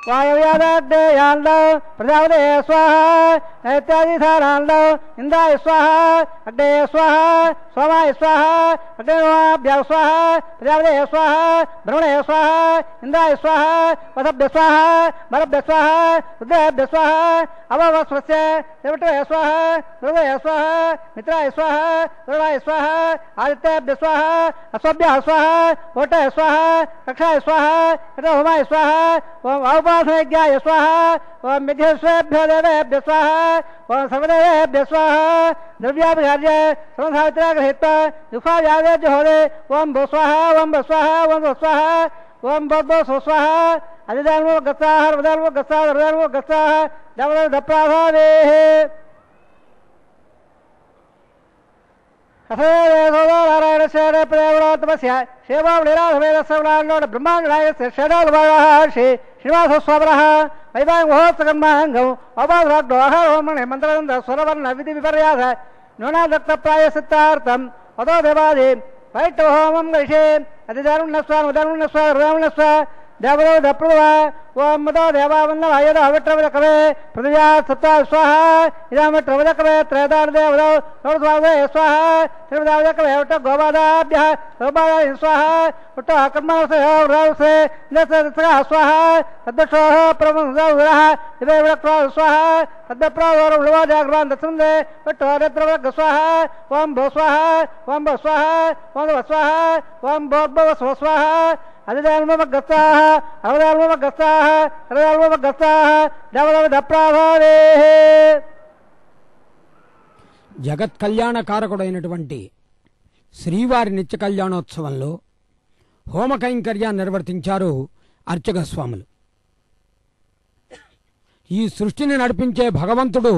[SPEAKER 2] वायव्यादाद्ययान्द प्रजापते स्वाहा इत्यादिधारान्द इंद्राय स्वाहा अग्ने स्वाहा सोमाय स्वाहा अग्निर्वाभ्य स्वाहा प्रजापते स्वाहा ब्रह्मणे स्वाहा इंद्राय स्वाहा वसभ्य स्वाहा बलभ्य स्वाहा रुद्रभ्य स्वाहा अवस्वस्य देवटवे स्वाहा रुद्रय स्वाहा मित्राय स्वाहा रुणाय स्वाहा आदित्यभ्य स्वाहा अश्वभ्यः स्वाहा कोटय स्वाहा कक्षाय स्वाहा कटोहोमाय स्वाहा औपासनज्ञाय स्वाहा ओम मिथ्यस्वेभ्यो देवेभ्य स्वाहा ओम सर्वदेवेभ्य स्वाहा द्रव्याभिचार्य सर्वसावित्रा गृहीत्वा दुःखाव्यादे जहोदे ओम भो स्वाहा ओम भो स्वाहा ओम भो स्वाहा ओम भो स्वाहा अधिदानमो गस्ताः सर्वदानमो गस्ताः सर्वदानमो गस्ताः देवदप्राभावेः नारायण प्रेमस्य शेवावलिराधवेदसवनान्नोड ब्रह्माण्डनायस्य षडालभागः श्री श्रीनिवास स्वामरः वैवाहिक महोत्सवकर्माङ्गम् अबाधराग्नोहारोमणे मन्त्रनन्द स्वरवर्ण विधि विपर्यास न्यूनादक्तप्रायसिद्धार्थम् अतो देवादि वैष्णवहोमं गृहे अतिदारुण्यस्व देवदो दप्रभा ओम मदो देवावन्नवाय विट्रवदकवे पृथिव्या सत्ता स्वाहा इदामट्रवदकवे त्रयदार देवदो सर्वद्वादे स्वाहा सर्वदावदकवे उट्ट गोबादाभ्यः गोबादाय स्वाहा उट्ट कर्मणसे रवसे नसतः स्वाहा तद्दशोः प्रमुखः दिवे वक्र स्वाहा तद्दप्रावरो उलवाजाग्रान् दसंदे उट्ट रत्रवदक स्वाहा ओम भो स्वाहा ओम भो स्वाहा ओम भो स्वाहा ओम भो स्वाहा अधिदानमगस्ताः अवदानमगस्ताः सर्वदानमगस्ताः देवदप्राभावेः
[SPEAKER 1] జగత్ కళ్యాణకారకుడైనటువంటి శ్రీవారి నిత్య కళ్యాణోత్సవంలో హోమ కైంకర్యాన్ని నిర్వర్తించారు అర్చక స్వాములు. ఈ సృష్టిని నడిపించే భగవంతుడు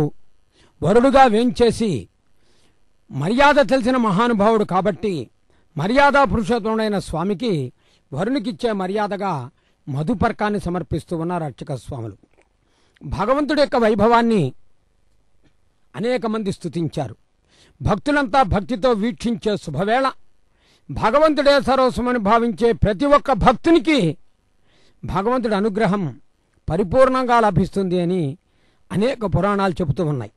[SPEAKER 1] వరుడుగా వేంచేసి మర్యాద తెలిసిన మహానుభావుడు కాబట్టి మర్యాదా పురుషోత్తముడైన స్వామికి వరునికిచ్చే మర్యాదగా మధుపర్కాన్ని సమర్పిస్తూ ఉన్నారు అర్చక స్వాములు. భగవంతుడి యొక్క వైభవాన్ని అనేక మంది స్తుతించారు. భక్తులంతా భక్తితో వీక్షించే శుభవేళ భగవంతుడే సర్వస్వమని భావించే ప్రతి ఒక్క భక్తునికి భగవంతుడి అనుగ్రహం పరిపూర్ణంగా లభిస్తుంది అని అనేక పురాణాలు చెబుతూ ఉన్నాయి.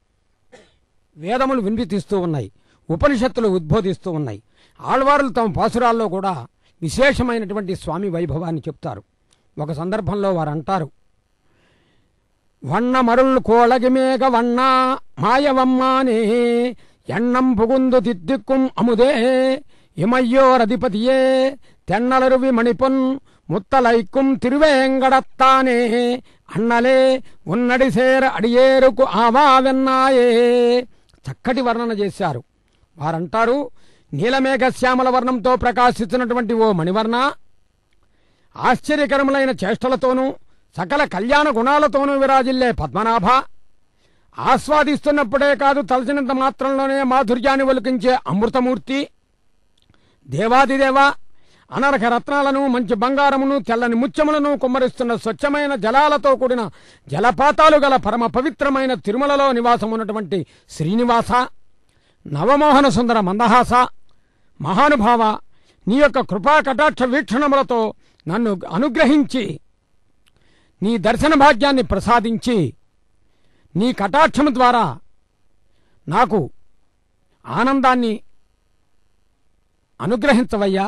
[SPEAKER 1] వేదములు వినిపిస్తూ ఉన్నాయి, ఉపనిషత్తులు ఉద్బోధిస్తూ ఉన్నాయి. ఆళ్వారులు తమ పాసురాల్లో కూడా విశేషమైనటువంటి స్వామి వైభవాన్ని చెప్తారు. ఒక సందర్భంలో వారు అంటారు, వన్న మరుళ్ళు కోళగిమేఘ వన్న మాయవమ్మానే ఎన్నం పుగుందు తిద్దిక్కుం అముదే ఇమయ్యోర్ అధిపతియే తెన్నలరువి మణిపొన్ ముత్తలైక్కుం తిరువేంగడత్తానే అన్నలే ఉన్నడి సేర అడియేరుకు ఆవావెన్నాయే. చక్కటి వర్ణన చేశారు. వారంటారు, నీలమేఘ శ్యామల వర్ణంతో ప్రకాశిస్తున్నటువంటి ఓ మణివర్ణ, ఆశ్చర్యకరములైన చేష్టలతోనూ సకల కళ్యాణ గుణాలతోనూ విరాజిల్లే పద్మనాభ, ఆస్వాదిస్తున్నప్పుడే కాదు తలచినంత మాత్రంలోనే మాధుర్యాన్ని ఒలికించే అమృతమూర్తి, దేవాదిదేవ, అనర్ఘ రత్నాలను మంచి బంగారమును తెల్లని ముత్యములను కుమ్మరిస్తున్న స్వచ్ఛమైన జలాలతో కూడిన జలపాతాలు గల పరమ పవిత్రమైన తిరుమలలో నివాసమున్నటువంటి శ్రీనివాస, నవమోహన సుందర మందహాస, మహానుభావ, నీ యొక్క కృపా కటాక్ష వీక్షణములతో నన్ను అనుగ్రహించి నీ దర్శన భాగ్యాన్ని ప్రసాదించి నీ కటాక్షము ద్వారా నాకు ఆనందాన్ని అనుగ్రహించవయ్యా,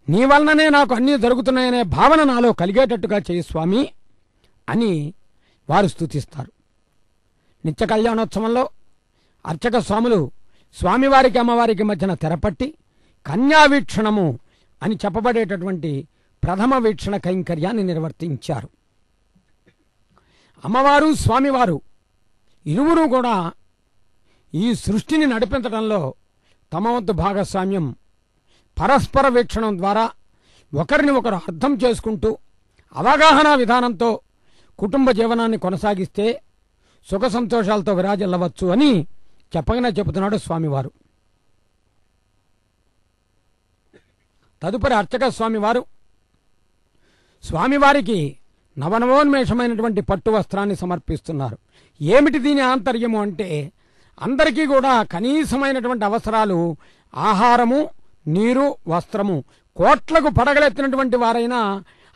[SPEAKER 1] నీ వలననే నాకు అన్నీ జరుగుతున్నాయనే భావన నాలో కలిగేటట్టుగా చేయి స్వామి అని వారు స్తుతిస్తారు. నిత్య కళ్యాణోత్సవంలో అర్చక స్వాములు స్వామివారికి అమ్మవారికి మధ్యన తెరపట్టి కన్యావీక్షణము అని చెప్పబడేటటువంటి ప్రథమ వీక్షణ కైంకర్యాన్ని నిర్వర్తించారు. అమ్మవారు స్వామివారు ఇరువురు కూడా ఈ సృష్టిని నడిపించడంలో తమ వంతు భాగస్వామ్యం పరస్పర వీక్షణం ద్వారా ఒకరిని ఒకరు అర్థం చేసుకుంటూ అవగాహన విధానంతో కుటుంబ జీవనాన్ని కొనసాగిస్తే సుఖ సంతోషాలతో విరాజిల్లవచ్చు అని చెప్పగానే చెబుతున్నాడు స్వామివారు. తదుపరి అర్చక స్వామివారు స్వామివారికి నవనవోన్మేషమైనటువంటి పట్టు వస్త్రాన్ని సమర్పిస్తున్నారు. ఏమిటి దీని ఆంతర్యము అంటే, అందరికీ కూడా కనీసమైనటువంటి అవసరాలు ఆహారము, నీరు, వస్త్రము, కోట్లకు పడగలెత్తినటువంటి వారైనా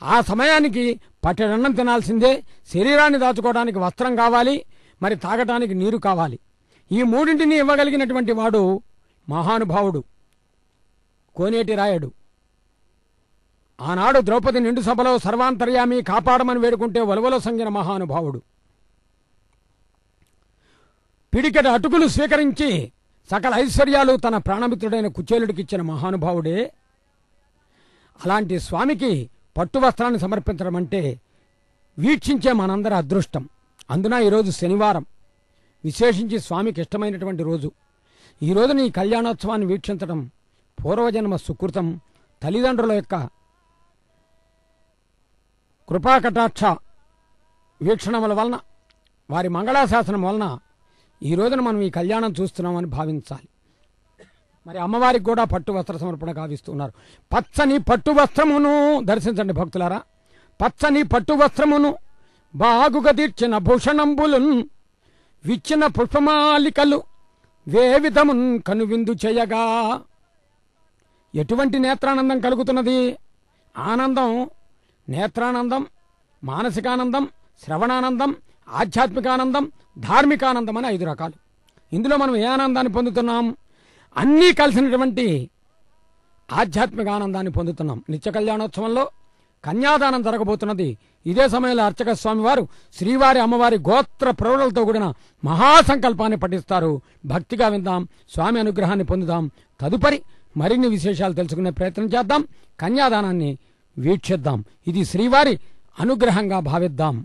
[SPEAKER 1] ఆ సమయానికి పట్టెడన్నం తినాల్సిందే. శరీరాన్ని దాచుకోవడానికి వస్త్రం కావాలి, మరి తాగటానికి నీరు కావాలి. ఈ మూడింటిని ఇవ్వగలిగినటువంటి వాడు మహానుభావుడు కోనేటి రాయడు. ఆనాడు ద్రౌపది నిండు సభలో సర్వాంతర్యామి కాపాడమని వేడుకుంటే ఒలవలో సంగిన మహానుభావుడు. పిడికెట అటుకులు స్వీకరించి సకల ఐశ్వర్యాలు తన ప్రాణమిత్రుడైన కుచేలుడికిచ్చిన మహానుభావుడే. అలాంటి స్వామికి పట్టు వస్త్రాన్ని సమర్పించడం అంటే వీక్షించే మనందరి అదృష్టం. అందున ఈరోజు శనివారం, విశేషించి స్వామికి ఇష్టమైనటువంటి రోజు. ఈరోజు నీ కళ్యాణోత్సవాన్ని వీక్షించడం పూర్వజన్మ సుకృతం. తల్లిదండ్రుల యొక్క కృపాకటాక్ష వీక్షణముల వలన, వారి మంగళాశాసనం వలన ఈ రోజున మనం ఈ కళ్యాణం చూస్తున్నామని భావించాలి. మరి అమ్మవారికి కూడా పట్టు వస్త్ర సమర్పణ గావిస్తున్నారు. పచ్చని పట్టు వస్త్రమును దర్శించండి భక్తులారా. పచ్చని పట్టు వస్త్రమును బాగుగా తీర్చిన భూషణంబులున్ విచ్చిన పుష్పమాలికలు వేవిధమున్ కనువిందు చేయగా. ఎటువంటి నేత్రానందం కలుగుతున్నది? ఆనందం, నేత్రానందం, మానసికానందం, శ్రవణానందం, ఆధ్యాత్మికానందం, ధార్మికానందం అని 5 రకాలు. ఇందులో మనం ఏ ఆనందాన్ని పొందుతున్నాం? అన్నీ కలిసినటువంటి ఆధ్యాత్మిక ఆనందాన్ని పొందుతున్నాం. నిత్య కళ్యాణోత్సవంలో కన్యాదానం జరగబోతున్నది. ఇదే సమయంలో అర్చక స్వామి వారు శ్రీవారి అమ్మవారి గోత్ర ప్రౌఢలతో కూడిన మహాసంకల్పాన్ని పఠిస్తారు. భక్తిగా విందాం, స్వామి అనుగ్రహాన్ని పొందుదాం. తదుపరి మరిన్ని విశేషాలు తెలుసుకునే ప్రయత్నం చేద్దాం. కన్యాదానాన్ని వీక్షిద్దాం. ఇది శ్రీవారి అనుగ్రహంగా భావిద్దాం.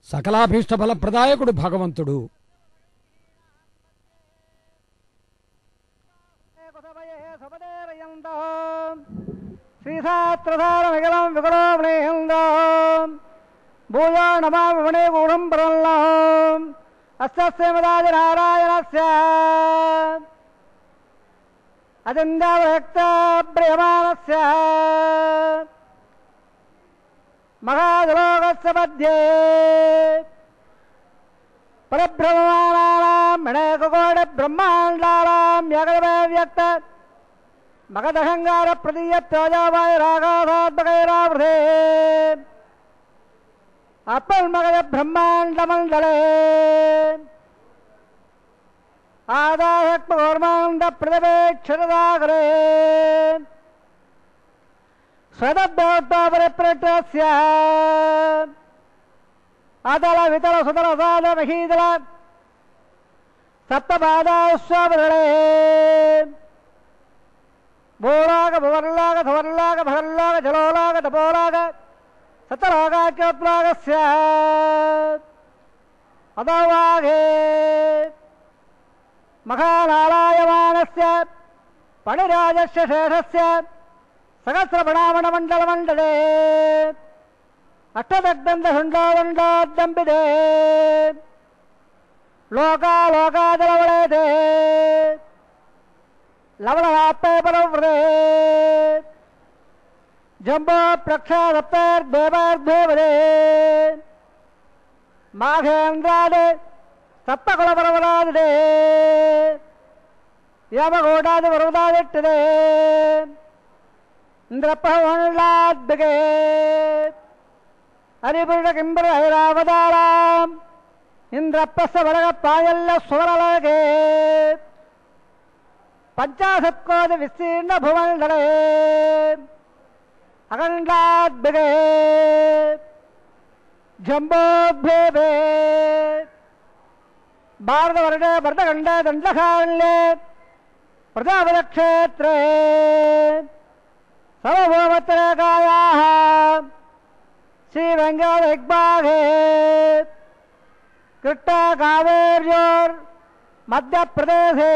[SPEAKER 1] సకలాభీష్ట ఫలప్రదాయకుడు భగవంతుడు.
[SPEAKER 2] శ్రీశాస్త్రధారమిగలం వికటోమనేహం భూయో నమామి మణిగూఢం పరల్లం అస్య శ్రీమదాది నారాయణస్య अतिन्द्रव्यक्तप्रियमाणस्य महालोकस्य मध्ये परब्रह्मणानाम् अनेककोटिब्रह्माण्डानां जगद्व्यक्त मगधहंगार प्रतीयत्वजावायुरागाधात्मकैरावृते अपल्मगध ब्रह्माण्डमण्डले आदाहक्मकौर्माण्डप्रतिपेक्षरदागरे स्वदब्दोत्तापरिप्रटस्य अतल वितल सुतल साल महीतल सप्तपादाश्वावदळे भूलाग भुवर्लाग धुवर्लाग भगल्लाग जलोलाग तपोलाग सतलोकाच्योत्लागस्य अदोवागे महानालायमानस्य पणिराजस्य शेषस्य सहस्रपणामणमण्डलमण्डले अष्टदग्धन्दशुण्डोदण्डोद्दम्बिते लोकालोकादलवलेते लवणवाप्ते परव्रते जम्बो प्रक्षादप्तेर्देवर्देवरे माघेन्द्रादे सप्तकुलपर्वतादिते यमघोटादिपर्वतादिट्टते इन्द्रप्रभुण्डाद्भिगे हरिपुरुषकिम्बरहैरावताराम् इन्द्रप्रस्थवरगपायल्यस्वरलगे पञ्चाशत्कोटिविस्तीर्णभुवनदले अखण्डाद्भिगे जम्बोद्भेदे भारतवर्षे भरतखण्डे दण्डकारण्ये प्रजापतिक्षेत्रे सर्वभौमत्रेकायाः श्रीवेङ्कटदिग्भागे कृष्णकावेर्योर्मध्यप्रदेशे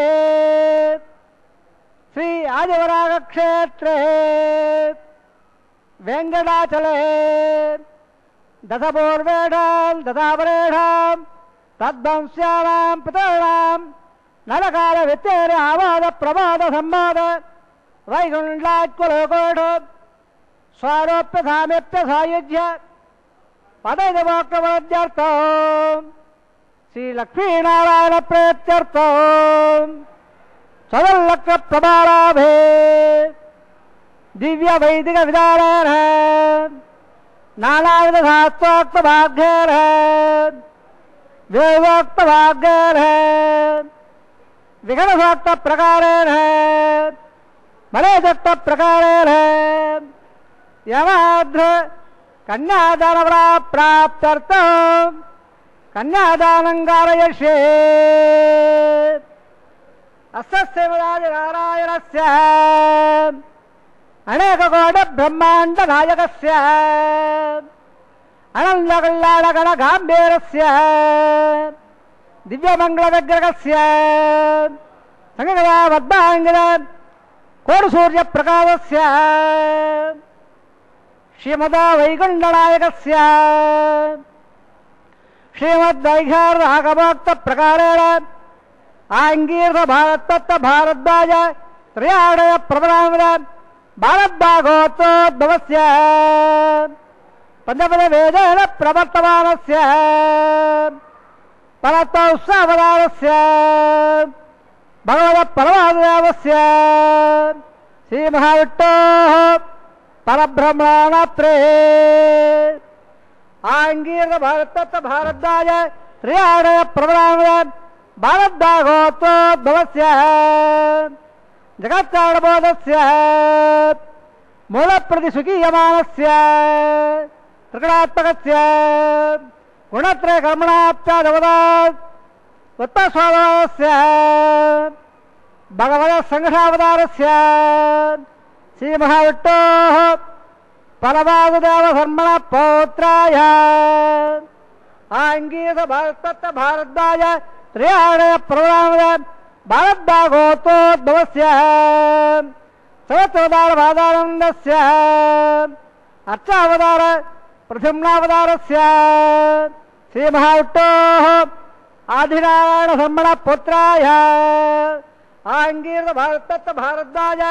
[SPEAKER 2] श्री आदिवरागक्षेत्रे वेङ्कटाचले दशपूर्वेषां दशापरेषां तद्वंस्यानां पितॄणां नरकालव्यत्येन आवादप्रमादसम्माद वैकुण्ठात्कुलोकोट स्वारोप्यसामिप्यसायुज्य पदैर्वोक्तवद्यर्थो श्रीलक्ष्मीनारायणप्रेत्यर्थो सदल्लक्षप्रभालाभे दिव्यवैदिकविधानेन नानाविधशास्त्रोक्तभाग्येन वेदोक्तभाग्येन विघटसोक्तप्रकारेण मलेदोक्तप्रकारेण यमाद्र कन्यादानप्राप्त्यर्थं कन्यादानं कारयिष्ये अस्य श्रीमदादिनारायणस्य अनेककोटिब्रह्माण्डनायकस्य अनन्तकल्याणगणगाम्भीरस्य दिव्यमङ्गलविग्रहस्य संगगदावद्भाङ्गिर कोटिसूर्यप्रकाशस्य श्रीमदा वैकुण्ठनायकस्य श्रीमद्वैखाररागभोक्तप्रकारेण आङ्गीरभारतत्तभारद्वाज त्रयाणय प्रबलामद भारद्भागोत्तोद्भवस्य पञ्चपदवेदेन प्रवर्तमानस्य परतोत्सावतारस्य भगवतपरमादेवस्य श्रीमहाविष्णोः परब्रह्मणात्रे आङ्गीरभारतत्तभारद्वाज त्रयाणय प्रबलामद भारद्भागोत्तोद्भवस्य जगत्कारणबोधस्य मूलप्रतिसुखीयमानस्य त्रिगुणात्मकस्य गुणत्रयकर्मणाप्यादवदात् उत्तस्वावतारस्य भगवतसङ्घावतारस्य श्रीमहाविष्णोः परमादेवधर्मणपौत्राय आङ्गीरभारतत्तभारद्वाज त्रयाणय प्रबलामद भारद्भागोत्तोद्भवस्य सहस्रवतारभादानन्दस्य अर्चावतार प्रथम्नावतारस्य श्रीमहाविष्णोः आदिनारायणधर्मणपुत्राय ఆంగీర్త భారత భారద్వాజ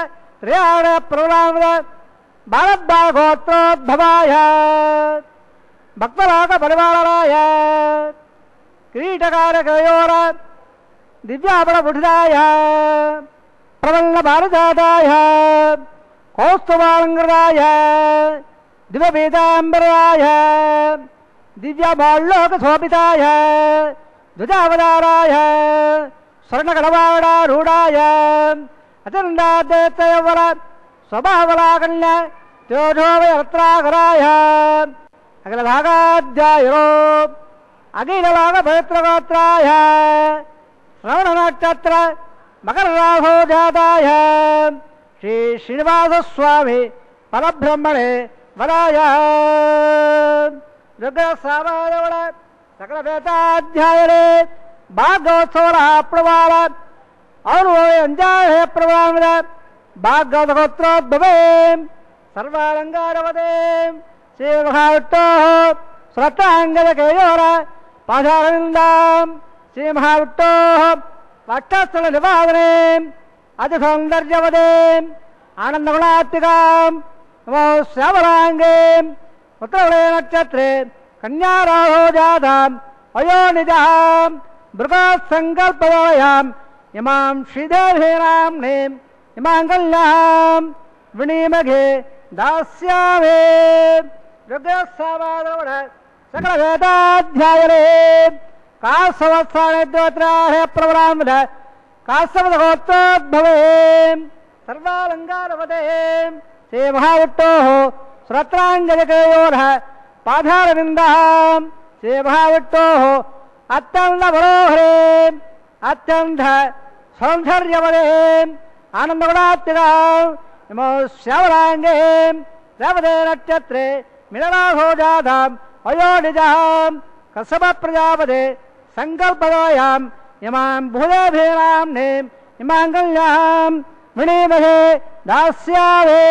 [SPEAKER 2] శ్రేయాణ ప్రవరామ భారద్వాజ గోత్రోద్భవాయ భక్తరాగ పరివారాయ కిరీటకారకయోర దివ్యాపడపుఠితాయ ప్రవల్ల భారతాయ కౌస్తుభాలంకృతాయ దివ్యపీతాంబరాయ దివ్యబాళ్ళోకశోభితాయ ధ్వజావతారాయ స్వర్ణకడవాడారూఢాయ అచండాద్వైతయవర స్వభావలాకన్య తేజోవయత్రాకరాయ అఖిలభాగాధ్యాయో అఖిలభాగ పవిత్రగోత్రాయ శ్రవణ నక్షత్ర మకర రాహో జాతాయ శ్రీ శ్రీనివాసస్వామి పరబ్రహ్మణే వరాయ రుద్రసామాదవడ సకల వేదాధ్యాయనే భాగవత్సవర ప్రవాళ ఔర్వయంజాహే ప్రవాళ భాగవతగోత్రోద్భవే సర్వాలంకారవదే శ్రీమహావిట్టో శ్రద్ధాంగదకేయోర పాశారవిందాం శ్రీమహావిట్టో వక్షస్థల నివాదనే అతి సౌందర్యవదే ఆనందగుణాత్మికాం నమో శ్యామలాంగే ఉత్తరవడే నక్షత్రే కన్యారాహో జాతాం అయోనిజాం మృగసంకల్పయాం ఇమాం శ్రీదేవీనాంనేం ఇమాంగల్యాం విణీమఘే దాస్యామే రుద్రసామాదవడ సకల వేదాధ్యాయనే కాసవత్సానే ద్యోత్రాహే ప్రవరామద కాసవదగోత్రోద్భవే సర్వాలంకారవదే శ్రీ మహావిట్టో శ్రోత్రాంగజకేయోర పాదారవిందాం శ్రీ మహావిట్టో అత్యంత మనోహరే అత్యంత సౌందర్యవదే ఆనందగుణాత్మికా నమో శ్యామలాంగే రేవతే నక్షత్రే మిలనాహో జాతాం అయోనిజాం కసవ ప్రజాపదే సంకల్పదాయాం ఇమాం భూదేభీనాంనేం ఇమాంగల్యాం విణీమహే దాస్యామే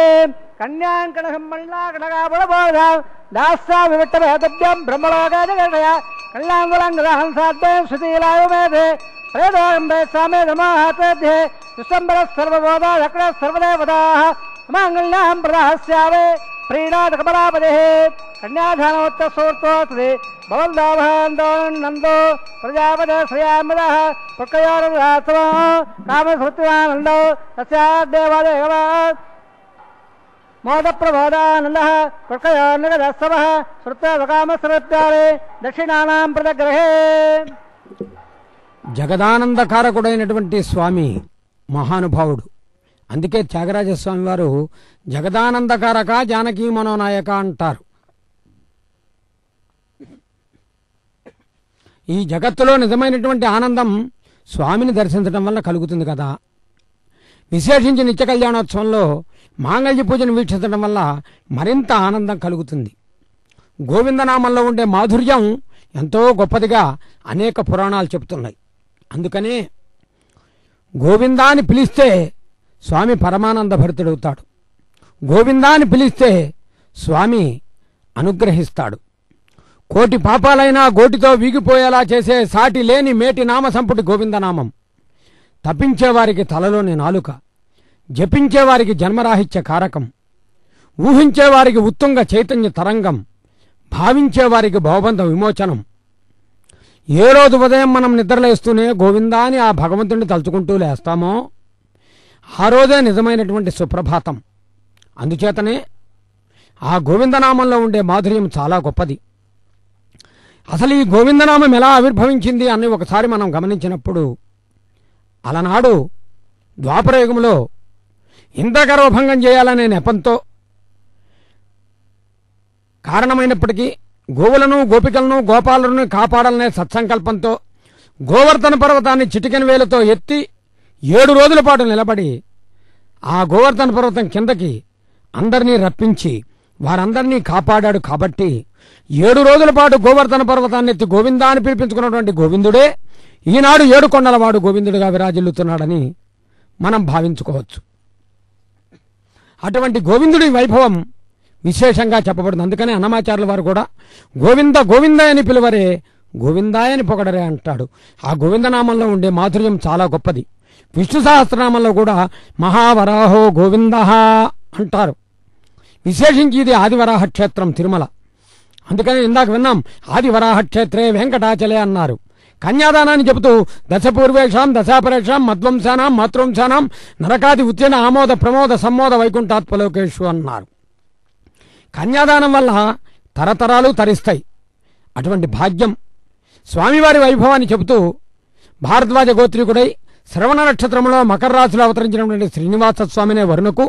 [SPEAKER 2] కన్యాంకణమల్లాకణగాబడబోధాం దాస్యామి విట్టభేతభ్యం బ్రహ్మలోకాజగయ కళ్యాణులంగహంసాద్వయం శృతిలాయుమేధే ప్రేదోంబే సామే నమఃతే విశ్వంబర సర్వబోధాయక్ర సర్వదేవతాః మాంగళ్యాం ప్రదాస్యామే ప్రీణాద కమలాపదే కన్యాధానోత్తసూర్తోస్తి భవందాభాందో ప్రజాపదే శ్రేయామదః పుక్కయోరదాసవ కామసృత్వానందో తస్యాదేవాదేవ మోదప్రబోధానందః పుక్కయోర్నిగదస్సవః శ్రుత్వకామసృత్యాలే దక్షిణానాం ప్రదగ్రహే.
[SPEAKER 1] జగదానందకారకుడైనటువంటి స్వామి మహానుభావుడు. అందుకే త్యాగరాజస్వామి వారు జగదానందకారక జానకీ మనోనాయక అంటారు. ఈ జగత్తులో నిజమైనటువంటి ఆనందం స్వామిని దర్శించడం వల్ల కలుగుతుంది కదా. విశేషించి నిత్య కళ్యాణోత్సవంలో మాంగళ్య పూజను వీక్షించడం వల్ల మరింత ఆనందం కలుగుతుంది. గోవిందనామంలో ఉండే మాధుర్యం ఎంతో గొప్పదిగా అనేక పురాణాలు చెబుతున్నాయి. అందుకనే గోవిందాన్ని పిలిస్తే స్వామి పరమానంద భరితుడవుతాడు. గోవిందాన్ని పిలిస్తే స్వామి అనుగ్రహిస్తాడు. కోటి పాపాలైనా గోటితో వీగిపోయేలా చేసే సాటి లేని మేటి నామ సంపుటి గోవిందనామం. తపించేవారికి తలలోని నాలుక, జపించేవారికి జన్మరాహిత్య కారకం, ఊహించేవారికి ఉత్తుంగ చైతన్య తరంగం, భావించేవారికి భవబంధ విమోచనం. ఏ రోజు ఉదయం మనం నిద్రలేస్తూనే గోవిందా అని ఆ భగవంతుడిని తలుచుకుంటూ లేస్తామో ఆ రోజే నిజమైనటువంటి సుప్రభాతం. అందుచేతనే ఆ గోవిందనామంలో ఉండే మాధుర్యం చాలా గొప్పది. అసలు ఈ గోవిందనామం ఎలా ఆవిర్భవించింది అని ఒకసారి మనం గమనించినప్పుడు, అలనాడు ద్వాపరయుగంలో ఇంద్రగర్వభంగం చేయాలనే నెపంతో కారణమైనప్పటికీ గోవులను గోపికలను గోపాలను కాపాడాలనే సత్సంకల్పంతో గోవర్ధన పర్వతాన్ని చిటికెన వేలతో ఎత్తి 7 రోజుల పాటు నిలబడి ఆ గోవర్ధన పర్వతం కిందకి అందరినీ రప్పించి వారందరినీ కాపాడాడు. కాబట్టి 7 రోజుల పాటు గోవర్ధన పర్వతాన్ని ఎత్తి గోవిందా అని పిలిపించుకున్నటువంటి గోవిందుడే ఈనాడు 7 కొండలవాడు గోవిందుడిగా విరాజిల్లుతున్నాడని మనం భావించుకోవచ్చు. అటువంటి గోవిందుడి వైభవం విశేషంగా చెప్పబడింది. అందుకనే అన్నమాచార్యుల వారు కూడా గోవింద గోవింద అని పిలువరే, గోవిందాయని పొగడరే అంటాడు. ఆ గోవిందనామంలో ఉండే మాధుర్యం చాలా గొప్పది. విష్ణు సహస్రనామంలో కూడా మహావరాహో గోవింద అంటారు. విశేషించి ఇది ఆదివరాహ క్షేత్రం తిరుమల. అందుకని ఇందాక విన్నాం, ఆదివరాహ క్షేత్రే వెంకటాచలే అన్నారు. కన్యాదానాన్ని చెబుతూ దశపూర్వేషాం దశాపరేషాం మధ్వంశానాం మాతృవంశానాం నరకాది ఉద్యన ఆమోద ప్రమోద సమ్మోద వైకుంఠాత్మలోకేషు అన్నారు. కన్యాదానం వల్ల తరతరాలు తరిస్తాయి. అటువంటి భాగ్యం స్వామివారి వైభవాన్ని చెబుతూ భారద్వాజ గోత్రీకుడై శ్రవణ నక్షత్రంలో మకర రాశిలో అవతరించినటువంటి శ్రీనివాస స్వామినే వరుణకు,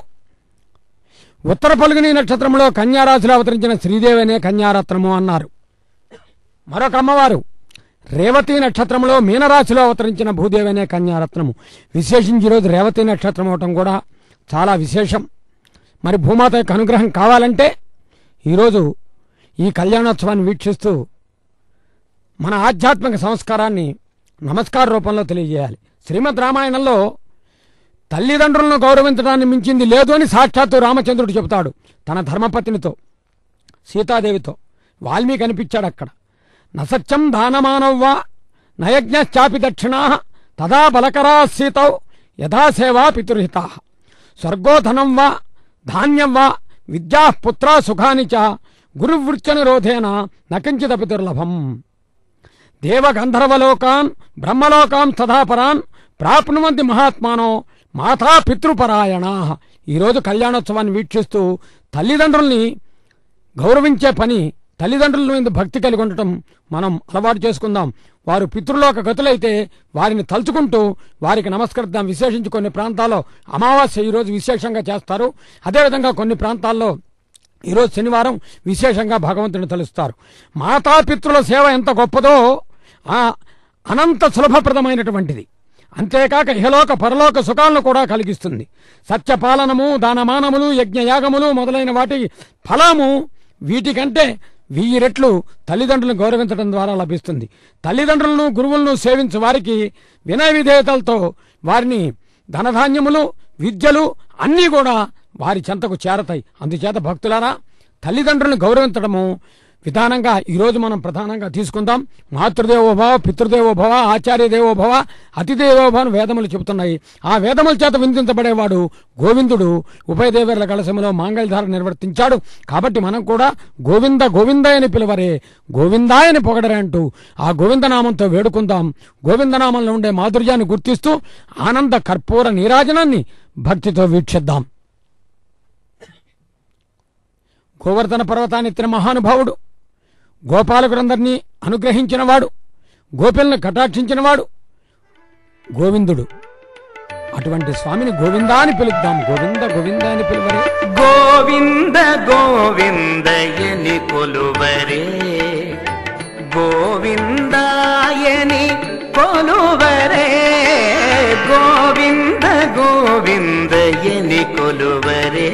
[SPEAKER 1] ఉత్తర పల్గుని నక్షత్రంలో కన్యారాశిలో అవతరించిన శ్రీదేవి అనే కన్యారత్నము అన్నారు. మరొక అమ్మవారు రేవతి నక్షత్రంలో మీనరాశిలో అవతరించిన భూదేవి అనే కన్యారత్నము. విశేషించి ఈరోజు రేవతి నక్షత్రం అవటం కూడా చాలా విశేషం. మరి భూమాత యొక్క అనుగ్రహం కావాలంటే ఈరోజు ఈ కళ్యాణోత్సవాన్ని వీక్షిస్తూ మన ఆధ్యాత్మిక సంస్కారాన్ని నమస్కార రూపంలో తెలియజేయాలి. శ్రీమద్ రామాయణంలో తల్లిదండ్రులను గౌరవించడాన్ని మించింది లేదు అని సాక్షాత్తు రామచంద్రుడు చెబుతాడు తన ధర్మపత్నితో, సీతాదేవితో. వాల్మీకి అనిపించాడు అక్కడ. నసత్యం దానమానవ్వా నయజ్ఞశ్చాపి దక్షిణా తదా బలకరా సీతౌ యథాసేవా పితుర్హితా స్వర్గోధనం వా ధాన్యం వా విద్యా పుత్రా సుఖాని చ గురువృత్యనిరోధేన నకించిదపి దుర్లభం. దేవగంధర్వలోకాన్ బ్రహ్మలోకాన్ తథాపరాన్ ప్రాప్నువంతి మహాత్మానో మాతా పితృపరాయణా. ఈరోజు కళ్యాణోత్సవాన్ని వీక్షిస్తూ తల్లిదండ్రుల్ని గౌరవించే పని, తల్లిదండ్రుల మీద భక్తి కలిగి ఉండటం మనం అలవాటు చేసుకుందాం. వారు పితృలోక గతులైతే వారిని తలుచుకుంటూ వారికి నమస్కరిద్దాం. విశేషించి కొన్ని ప్రాంతాల్లో అమావాస్య ఈరోజు విశేషంగా చేస్తారు. అదేవిధంగా కొన్ని ప్రాంతాల్లో ఈరోజు శనివారం విశేషంగా భగవంతుని తలుస్తారు. మాతాపితృల సేవ ఎంత గొప్పదో అనంత సులభప్రదమైనటువంటిది. అంతేకాక ఇహలోక పరలోక సుఖాలను కూడా కలిగిస్తుంది. సత్యపాలనము, దానమానములు, యజ్ఞయాగములు మొదలైన వాటి ఫలము వీటికంటే 1000 రెట్లు తల్లిదండ్రులను గౌరవించడం ద్వారా లభిస్తుంది. తల్లిదండ్రులను గురువులను సేవించు వారికి వినయ విధేయతలతో వారిని ధనధాన్యములు, విద్యలు అన్నీ కూడా వారి చెంతకు చేరతాయి. అందుచేత భక్తులారా, తల్లిదండ్రులను గౌరవించడము విధానంగా ఈరోజు మనం ప్రధానంగా తీసుకుందాం. మాతృదేవోభవ, పితృదేవోభవ, ఆచార్యదేవోభవ, అతిదేవోభవ అని వేదములు చెబుతున్నాయి. ఆ వేదముల చేత వినిపించబడేవాడు గోవిందుడు. ఉభయదేవేర్ల కలశములో మాంగళ్యధార నిర్వర్తించాడు. కాబట్టి మనం కూడా గోవింద గోవిందయని పిలువరే, గోవిందాయని పొగడరే అంటూ ఆ గోవిందనామంతో వేడుకుందాం. గోవిందనామంలో ఉండే మాధుర్యాన్ని గుర్తిస్తూ ఆనంద కర్పూర నీరాజనాన్ని భక్తితో వీక్షిద్దాం. గోవర్ధన పర్వతాన్ని ఎత్తిన మహానుభావుడు, గోపాలకులందరినీ అనుగ్రహించినవాడు, గోపిలను కటాక్షించినవాడు గోవిందుడు. అటువంటి స్వామిని గోవిందా అని పిలుద్దాం. గోవింద గోవింద అని పిలువరే,
[SPEAKER 3] గోవింద గోవిందయని కొలువరే, గోవిందాయని కొలువరే, గోవింద గోవిందయని కొలువరే,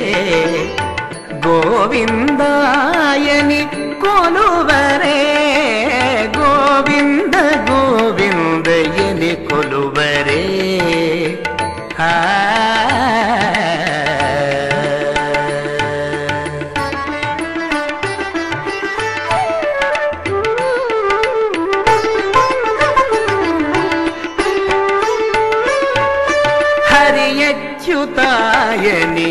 [SPEAKER 3] గోవిందాయని కొలువరే, గోవింద గోవిందయని కొలువరే. హరియచ్యుతాయని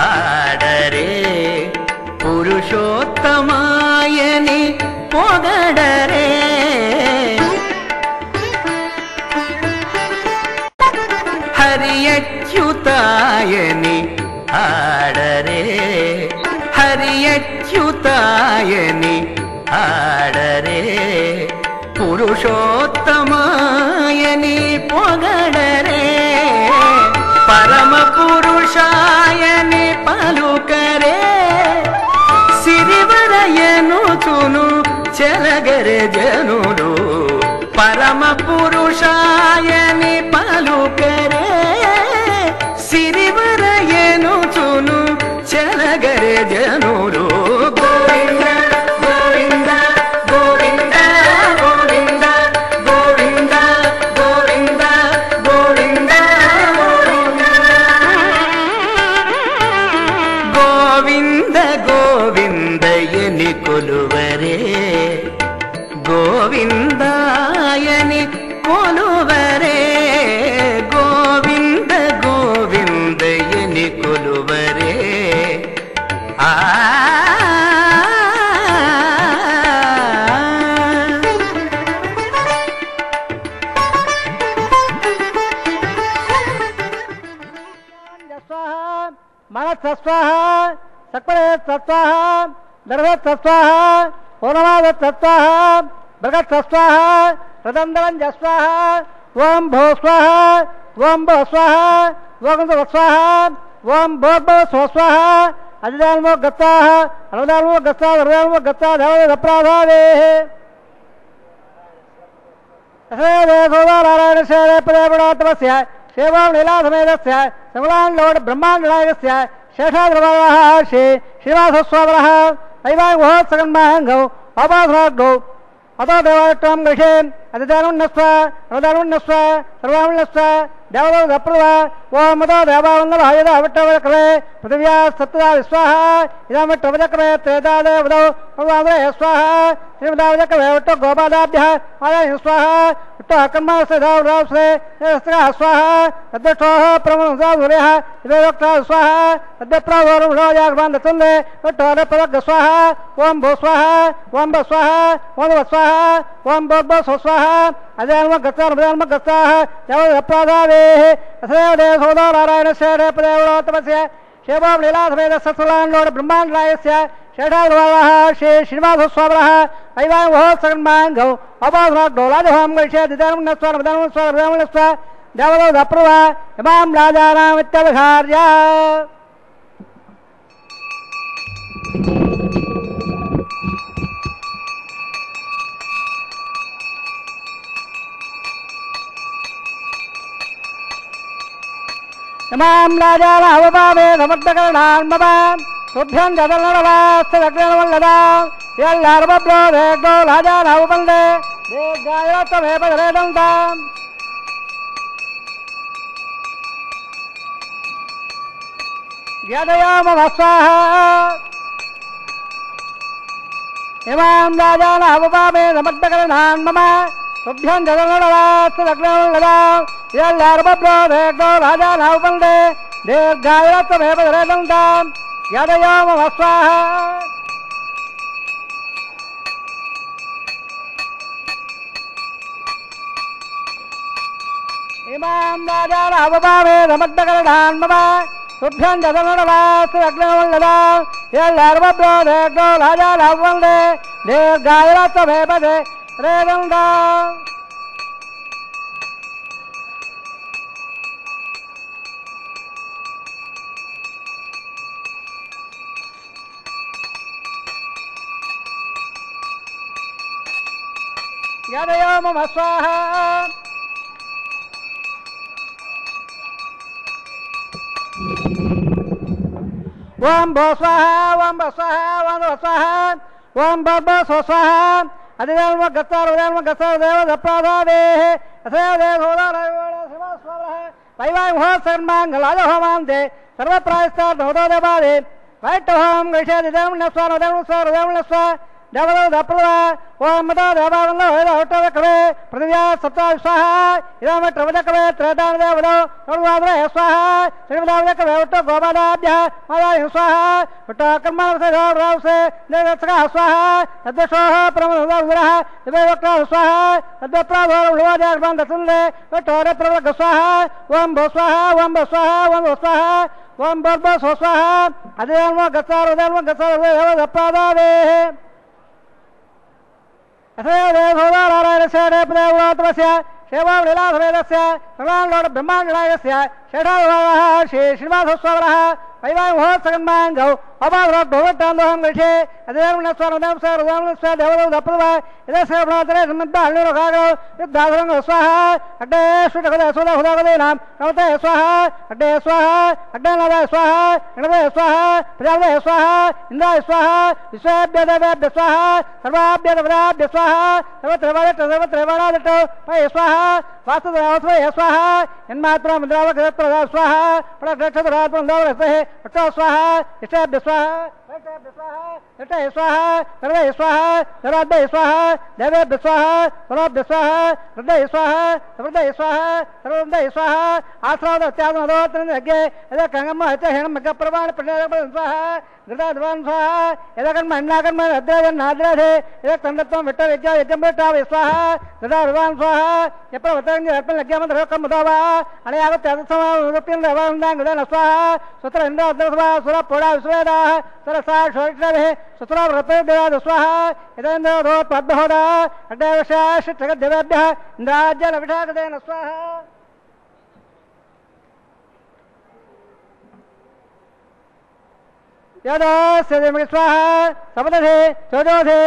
[SPEAKER 3] ఆడరే, పురుషోత్తమాయని పొగడరే, హరియచ్యుతాయని ఆడరే, హరియచ్యుతాయని ఆడరే, పురుషోత్తమాయని పొగడరే, పరమ పురుషాయని పలుకరే, సిరివరయనుచును చెలగరే జనులు, పరమ పురుషాయని పలుకరే, సిరివరయనుచును చెలగరే జనులు. గోవింద గోవింద గోవింద గోవింద గోవింద గోవింద గోవింద గోవింద గోవిందయని కొలువరే, గోవిందాయని కొలువరే, గోవింద
[SPEAKER 2] स्वाहा सक्परे स्वाहा दर्भ स्वाहा ओनमाद स्वाहा भगत स्वाहा रदंदरंज स्वाहा ओम भो स्वाहा ओम भो स्वाहा ओम स्वाहा ओम भो स्वाहा अजदानमो गत्ताः अनदानमो गत्ताः अनदानमो गत्ताः धवद अपराधावेः असेदे सोदारायण शेरे पदेवडातमस्य सेवां लीलासमेतस्य समलान् लोड ब्रह्माण्डनायकस्य शेषाद्रवाः श्री श्रीनिवासस्वामिनः ऐवां महोत्सवन्माहङ्गौ अपासनाग्नौ अतो देवाष्टं गृहे अजदानुन्नस्व अनदानुन्नस्व सर्वानुन्नस्व देवदौ दप्रवा ओम मतो देवावन्दः यदा अवट्टवक्रमे पृथिव्या सत्तदा विस्वाहा इदमट्टवक्रमे त्रेधा देवदौ भगवादे स्वाहा श्रीमदावक्रमे वट्ट गोपादाभ्यः आदाय स्वाहा वट्ट कर्मस्य दावरावसे स्त्रा स्वाहा तद्दक्षोः प्रमोदाधुर्यः इदोक्ता स्वाहा तद्दप्रावरं रोजागवान् दत्तन्दे वट्ट अदपदग् स्वाहा ओम भो स्वाहा ओम भ स्वाहा ओम भ स्वाहा ओम भ स्वाहा अजन्म गत्ताः देवद अपराधावेः असेव देव सोदारायण शेरे पदेवडातमस्य सेवां लीलासमेत सत्सलान् लोड ब्रह्माण्डनायकस्य शेषाद्रवाः श्री श्रीनिवासस्वामिनः ऐवां महोत्सवन्माहङ्गौ अपासनाग्नौ राजहों गृहे दिदानुन्नस्व नमदानुन्नस्व देवदौ दप्रवा इमां राजानामित्यवधार्य इमां राजानावपामे समर्थकरणान्मवां तुभ्यं जदलनवास्तदग्नवल्लदा यल्लार्वब्रो वेग्नो राजानावपल्ले देगायत्तमेव दरेदन्ताम् यदयामवस्वाहा इमां राजानावपामे समर्थकरणान्मम तुभ्यं जदलनवास्तदग्नवल्लदा यल्लार्वब्रो वेग्नो राजानावपल्ले दीर्घायुरत्वमेव दरेदन्ताम् यदयामवस्वाहा इमां राजानावपामे समर्थकरणान्मम तुभ्यं जदलनवास्तदग्नवल्लदा यल्लार्वब्रो वेग्नो राजानावपल्ले दीर्घायुरत्वमेव दरेदन्ताम् यदयामवस्वाहा ओम भो स्वाहा ओम भ स्वाहा ओम भ स्वाहा ओम भ स्वाहा अदिदानम गत्तार देवद अपराधावेः असेव देव सोदारायण श्रीनिवासस्वामिनः वैवां महोत्सवन्माहङ्गलाजहोमान्ते सर्वप्रायश्चार्थ देवादे वैष्टवं गृहे दिदानुन्नस्व देवदौ दप्रवा ओम मतो देवावन्दो हृदयवट्टवक्रमे पृथिव्या सत्ता स्वाहा इदमट्टवदक्रमे त्रेधा देवदौ सर्वाद्रे स्वाहा श्रीमदावदक्रमे वट्ट गोपादाभ्यः आदाय स्वाहा वट्ट कर्मस्य दावरावसे देवदत्सकः स्वाहा तद्दक्षोः प्रमोदाधुरः दिव्यवक्ता स्वाहा तद्दप्राधोरं लोजागवान् दत्तन्दे वट्ट अदप्रवदग् स्वाहा ओम भो स्वाहा ओम भ स्वाहा ओम भ स्वाहा ओम भ स्वाहा अजन्म गत्तार देवद अपराधावेः सोदारायण शेरे पदेवडातमस्य सेवां लीलासमेतस्य समलान् लोड ब्रह्माण्डनायकस्य शेषाद्रवाः श्री श्रीनिवासस्वामिनः ऐवां महोत्सवन्माहङ्गौ अपासनाग्नौ गृहे अजन्मनस्व नमदानुन्नस्व देवदौ दप्रवा यदस्य ब्रह्मान्तरे सम्बद्धहल्लिरोगाग्नौ युद्धाधुरं स्वाहा अग्ने सुदहुदाहुदागदीनां नमते स्वाहा अग्ने स्वाहा अग्नेनादाय स्वाहा गणपते स्वाहा प्रजापते स्वाहा इन्द्राय स्वाहा विश्वेभ्यो देवेभ्यो स्वाहा सर्वाभ्यो देवताभ्यो स्वाहा सर्वत्रैवादिष्टो पय स्वाहा वास्तुदेवस्वय स्वाहा यन्मात्रा मुद्रावकत्र स्वाहा प्रक्षतरात्मं दौरस्ते स्वाहा इष्टेभ्यो स्वाहा स्वाहा हृदय स्वाहा हृदय स्वाहा देवे स्वाहा सर्व स्वाहा हृदय स्वाहा हृदय स्वाहा हृदय स्वाहा आश्रव त्यागे कंगम हेणम प्रमाण स्वाहा गृहध्वन स्वाहा यदकर्म अन्नाकर्म नाद्रे तंडत्व विट्ट विद्या यज्ञ स्वाहा गृहध्वन स्वाहा यप्रवतर्पण लग्यमवा अणयागत्यागृहन स्वाहा सुत्र इंद्र स्वाहा सुर पोड़ा विश्वेदा सरसा शोषे सुत्र व्रतदेवाद स्वाहा यदेन्द्र पद्महोदा अड्डवशादेवेभ्य इंद्राज्य लविषागदेन स्वाहा यदे स्वाहा सपदे चौदोधे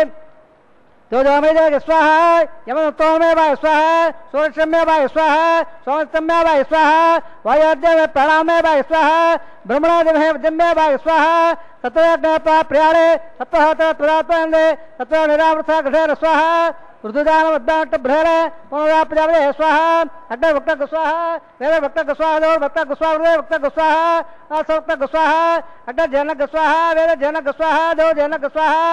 [SPEAKER 2] चौदोमेज स्वाहा यमनोत्तमे वाय स्वाहा सोषम्य वाय स्वाहा सोमस्तम्य वाय स्वाहा वायोद्य प्रणामे वाय स्वाहा ब्रह्मणादिमहे विद्यम्य वाय स्वाहा तत्व प्रियाणे सप्तहत पुरात्मन्दे तत्व निरावृता घटेर स्वाहा ऋतुदान उद्दाट भ्रेरे पुनराप्रजापदे स्वाहा अड्ड भक्त स्वाहा वेद भक्त स्वाहा दो भक्त स्वाहा हृदय भक्त स्वाहा असभक्त स्वाहा अड्ड जनक स्वाहा वेद जनक स्वाहा दो जनक स्वाहा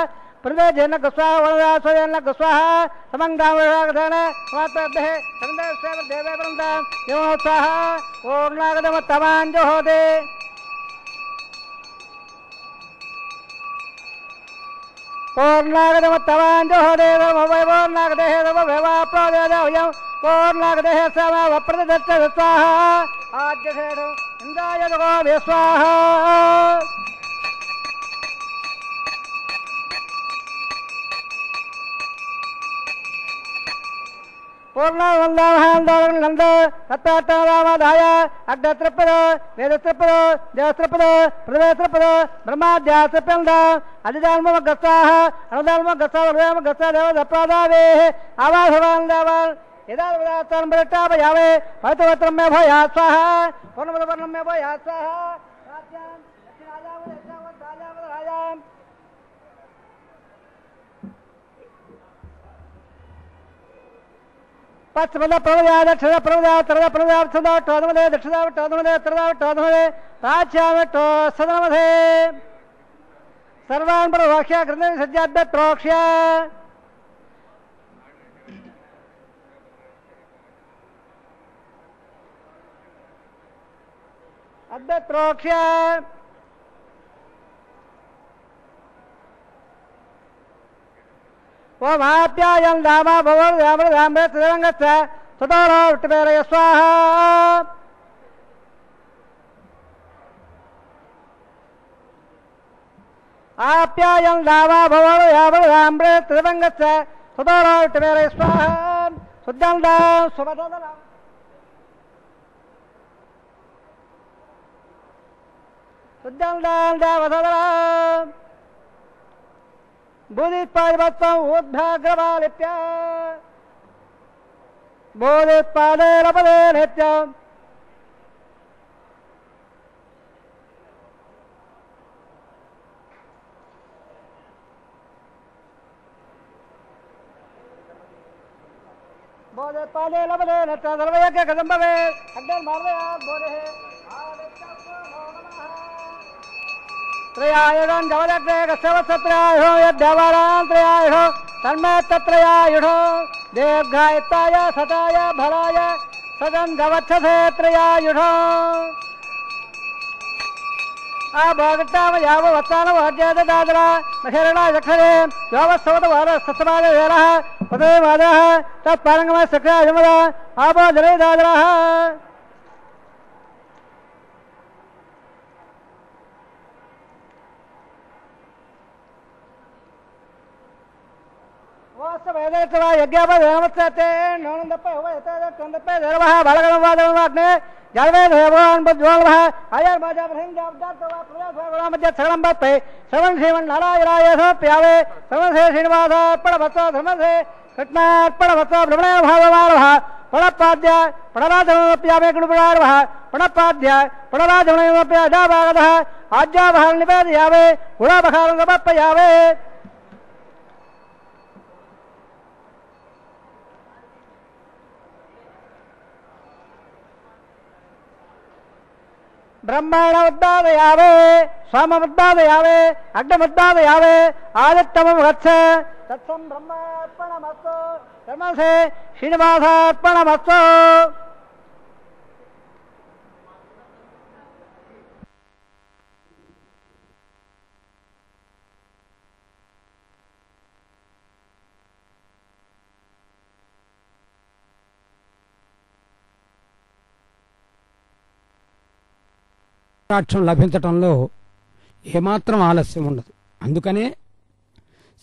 [SPEAKER 2] प्रदे जनक स्वाहा वरदास जनक स्वाहा समंगावरागधन मातृभ्यः संदेव देवे वृंद यो स्वाहा पूर्णागदम तवांजो होदे पूर्णागदम तवांजो होदे वैवर्णागदे वैवा प्रदेदयं पूर्णागदे समा वप्रदत्त स्वाहा आद्यसेन इंद्राय दो स्वाहा पूर्णवंदनंद तत्तारामादाय अग्नत्रपद वेदत्रपद देवत्रपद प्रवेत्रपद ब्रह्माद्यात्रपद अधिदान्मगस्ताः अनुदान्मगस्ता देवदप्रादावे आवासवान्दावान यदावदातन्बरटापयावे पवित्रवत्रं मे भया स्वाहा पूर्णवदवर्णं मे भया स्वाहा राज्यां दक्षिणायां पश्चिमद प्रवदा दक्षिण प्रवदा उत्तर प्रवदा उत्तर टोदमदे दक्षिण टोदमदे उत्तर टोदमदे प्राच्याम टो सदनमदे सर्वान् प्रवाक्ष्य कृते सज्जाद्य प्रोक्ष्य अद्य प्रोक्ष्य ओम आप्यायं दामा भवं रामरामे त्रिरंगच्छ सदारो विट्टवेरय स्वाहा आप्यायं दामा भवं रामरामे त्रिरंगच्छ सदारो विट्टवेरय स्वाहा सुद्धंदा सुभदना सुद्धंदा देवदना बोधित्पादिवत्सं उद्भाग्रवालिप्य बोधित्पादे रपदे नित्यम् बोधित्पादे लपदे नित्यं सर्वयज्ञ कथं भवेत् अग्निर् मार्दयात् बोधेः त्रयायुधं जवदग्रे कस्यवत्सत्रयायुधो यद्देवानां त्रयायुधो तन्मे तत्रयायुधो दीर्घायुताय सताय भराय सदं जवच्छसे त्रयायुधो आभोगताम याववत्तानवहज्येत दादरा महेरणा यक्षरे यावत्सवतवारस्तमाने वेरः पदे वादः तत्पारङ्गमः सख्यायमदा आपो जले दादरः यज्ञापते नौनंदप्पे कंदप्पे देवः बालगणवादग्ने जालवे देवान् बद्वालः आयर बाजा ब्रह्म जाबदातवा प्रजासवा मध्य सकलम बप्पे श्रवण श्रीमन नारायणाय समर्पयावे श्रवण से श्रीनिवास अर्पणवत्स धर्म से कृष्णार्पणवत्स ब्रह्मणे भाववारः पणपाद्य पणराधनमप्यामे गुणपुरारः पणपाद्य पणराधनमप्य अजाभागदः आज्याभार निवेदयावे गुणाबहारं समर्पयावे ब्रह्माण उद्दादयावे స్వామముద్దాదయావే అగ్నిముద్దాదయావే ఆదిత్యమం గచ్చ తత్సం బ్రహ్మార్పణమస్తు బ్రహ్మసే శ్రీనివాసార్పణమస్తు.
[SPEAKER 1] మోక్షం లభించటంలో ఏమాత్రం ఆలస్యం ఉండదు. అందుకనే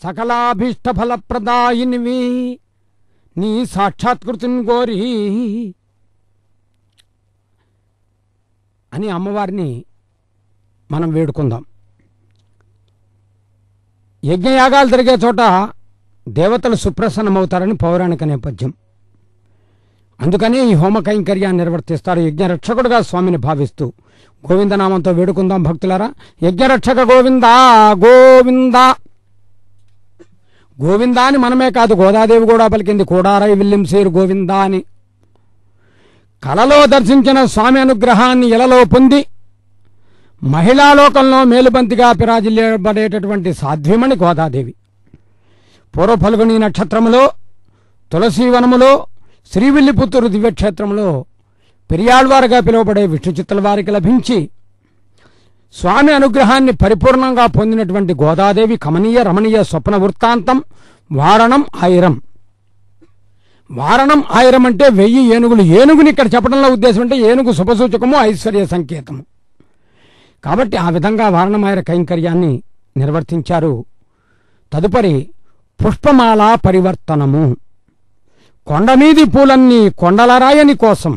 [SPEAKER 1] సకలాభీష్ట ఫలప్రదాయినివి నీ సాక్షాత్కృతిని కోరి అని అమ్మవారిని మనం వేడుకుందాం. యజ్ఞయాగాలు జరిగే చోట దేవతలు సుప్రసన్నమవుతారని పౌరాణిక నేపథ్యం. అందుకనే ఈ హోమ కైంకర్యాన్ని నిర్వర్తిస్తారు. యజ్ఞరక్షకుడుగా స్వామిని భావిస్తూ గోవిందనామంతో వేడుకుందాం భక్తులారా. యజ్ఞరక్షక గోవిందా గోవిందా. గోవిందా అని మనమే కాదు, గోదాదేవి కూడా పలికింది కోడారై విల్లింసేరు గోవిందా అని. కలలో దర్శించిన స్వామి అనుగ్రహాన్ని ఇలలో పొంది మహిళాలోకంలో మేలుబంతిగా పిరాజిల్లబడేటటువంటి సాధ్వీమణి గోదాదేవి. పూర్వ ఫల్గుని నక్షత్రములో తులసీవనములో శ్రీవిల్లిపుత్తూరు దివ్యక్షేత్రంలో పెరియాళ్వారుగా పిలువబడే విష్ణుచిత్తుల వారికి లభించి స్వామి అనుగ్రహాన్ని పరిపూర్ణంగా పొందినటువంటి గోదాదేవి కమనీయ రమణీయ స్వప్న వృత్తాంతం వారణం ఆయిరం. వారణం ఆయిరం అంటే 1000 ఏనుగులు. ఏనుగుని ఇక్కడ చెప్పడంలో ఉద్దేశం అంటే ఏనుగు శుభసూచకము, ఐశ్వర్య సంకేతము. కాబట్టి ఆ విధంగా వారణమాయర కైంకర్యాన్ని నిర్వర్తించారు. తదుపరి పుష్పమాల పరివర్తనము. కొండమీది పూలన్నీ కొండలరాయని కోసం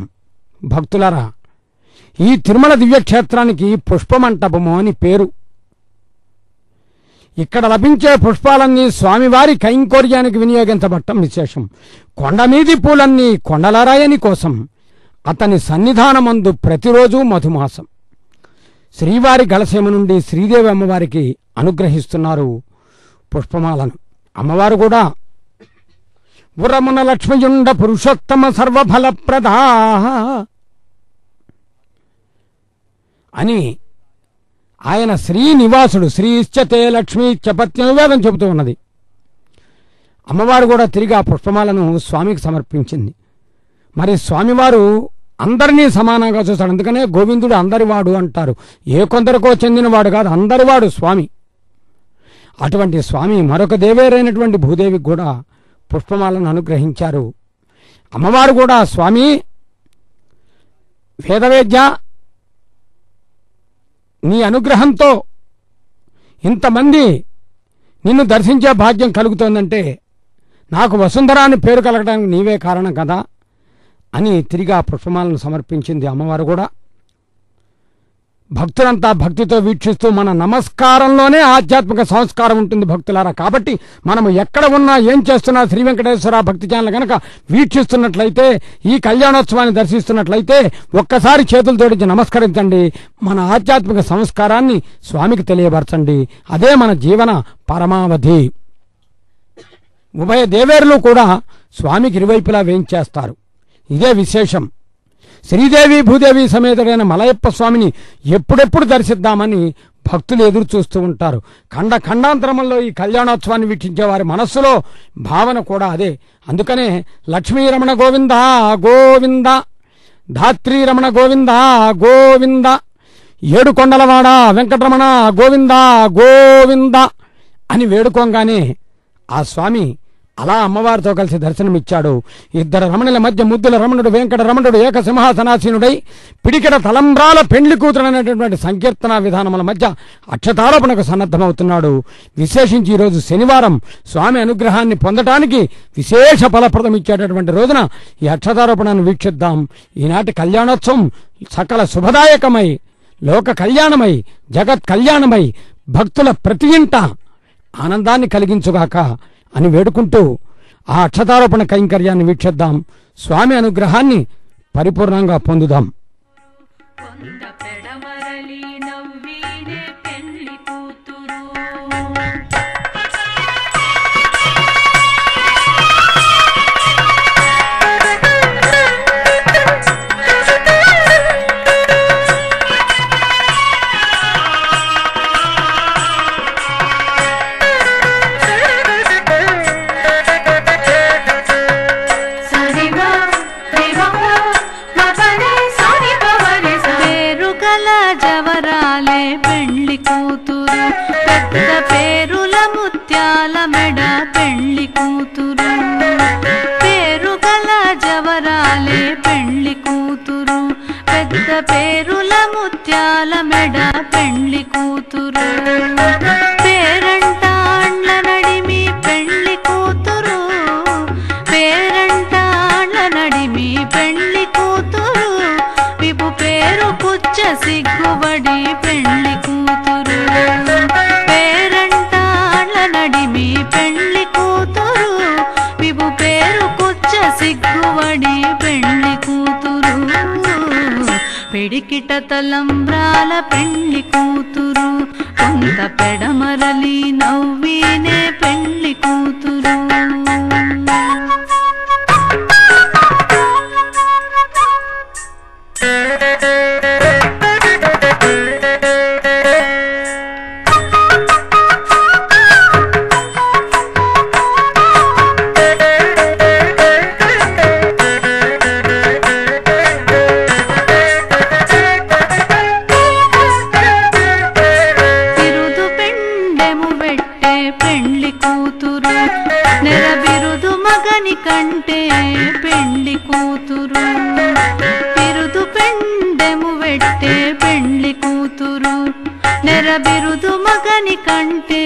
[SPEAKER 1] భక్తులరా, ఈ తిరుమల దివ్యక్షేత్రానికి పుష్పమంటపము అని పేరు. ఇక్కడ లభించే పుష్పాలన్నీ స్వామివారి కైంకర్యానికి వినియోగించబడటం విశేషం. కొండమీది పూలన్నీ కొండలరాయని కోసం అతని సన్నిధానమందు ప్రతిరోజు మధుమాసం శ్రీవారి గలసీమ నుండి శ్రీదేవి అమ్మవారికి అనుగ్రహిస్తున్నారు పుష్పమాలను. అమ్మవారు కూడా ఉరమున లక్ష్మయుండ పురుషోత్తమ సర్వఫలప్రదా అని ఆయన శ్రీనివాసుడు. శ్రీశ్చతే లక్ష్మీ చపత్యం వేదం చెబుతూ ఉన్నది. అమ్మవారు కూడా తిరిగి ఆ పుష్పమాలను స్వామికి సమర్పించింది. మరి స్వామివారు అందరినీ సమానంగా చూస్తాడు. అందుకనే గోవిందుడు అందరివాడు అంటారు. ఏ కొందరికో చెందినవాడు కాదు, అందరివాడు స్వామి. అటువంటి స్వామి మరొక దేవేరైనటువంటి భూదేవికి కూడా పుష్పమాలను అనుగ్రహించారు. అమ్మవారు కూడా స్వామి వేదవేద్య, నీ అనుగ్రహంతో ఇంతమంది నిన్ను దర్శించే భాగ్యం కలుగుతోందంటే నాకు వసుంధరాన్ని పేరు కలగడానికి నీవే కారణం కదా అని తిరిగి ఆ పుష్పమాలను సమర్పించింది అమ్మవారు కూడా. భక్తులంతా భక్తితో వీక్షిస్తూ మన నమస్కారంలోనే ఆధ్యాత్మిక సంస్కారం ఉంటుంది భక్తులారా. కాబట్టి మనము ఎక్కడ ఉన్నా ఏం చేస్తున్నా శ్రీ వెంకటేశ్వర భక్తి ఛానల్ కనుక వీక్షిస్తున్నట్లయితే, ఈ కళ్యాణోత్సవాన్ని దర్శిస్తున్నట్లయితే ఒక్కసారి చేతులు జోడించి నమస్కరించండి. మన ఆధ్యాత్మిక సంస్కారాన్ని స్వామికి తెలియపరచండి. అదే మన జీవన పరమావధి. ఉభయ దేవేరులు కూడా స్వామికి ఇరువైపులా వేయించేస్తారు. ఇదే విశేషం. శ్రీదేవి భూదేవి సమేతుడైన మలయప్ప స్వామిని ఎప్పుడెప్పుడు దర్శిద్దామని భక్తులు ఎదురు చూస్తూ ఉంటారు. ఖండాంతరముల్లో ఈ కళ్యాణోత్సవాన్ని వీక్షించే వారి మనస్సులో భావన కూడా అదే. అందుకనే లక్ష్మీరమణ గోవింద గోవింద, ధాత్రీరమణ గోవింద గోవింద, ఏడుకొండలవాడ వెంకటరమణ గోవింద గోవింద అని వేడుకోగానే ఆ స్వామి అలా అమ్మవారితో కలిసి దర్శనమిచ్చాడు. ఇద్దరు రమణుల మధ్య ముద్దుల రమణుడు వెంకట రమణుడు ఏకసింహాసనాసీనుడై పిడికెడ తలంబ్రాల పెండ్లి కూతురు అనేటటువంటి సంకీర్తన విధానముల మధ్య అక్షతారోపణకు సన్నద్ధమవుతున్నాడు. విశేషించి ఈరోజు శనివారం స్వామి అనుగ్రహాన్ని పొందటానికి విశేష ఫలప్రదం ఇచ్చేటటువంటి రోజున ఈ అక్షతారోపణను వీక్షిద్దాం. ఈనాటి కళ్యాణోత్సవం సకల శుభదాయకమై, లోక కళ్యాణమై, జగత్ కళ్యాణమై, భక్తుల ప్రతి ఇంట ఆనందాన్ని కలిగించుగాక అని వేడుకుంటూ ఆ అక్షతారోపణ కైంకర్యాన్ని వీక్షిద్దాం. స్వామి అనుగ్రహాన్ని పరిపూర్ణంగా పొందుదాం.
[SPEAKER 4] పిడికిట తలంబ్రాల పెళ్లి కూతురు కొంత పెడమరలి నవ్వినే పెళ్లి కూతురు నెరబిరుదు మగని కంటే పెళ్లి కూతురు బిరుదు పెండెము వెట్టే పెళ్లి కూతురు నెరబిరుదు మగని కంటే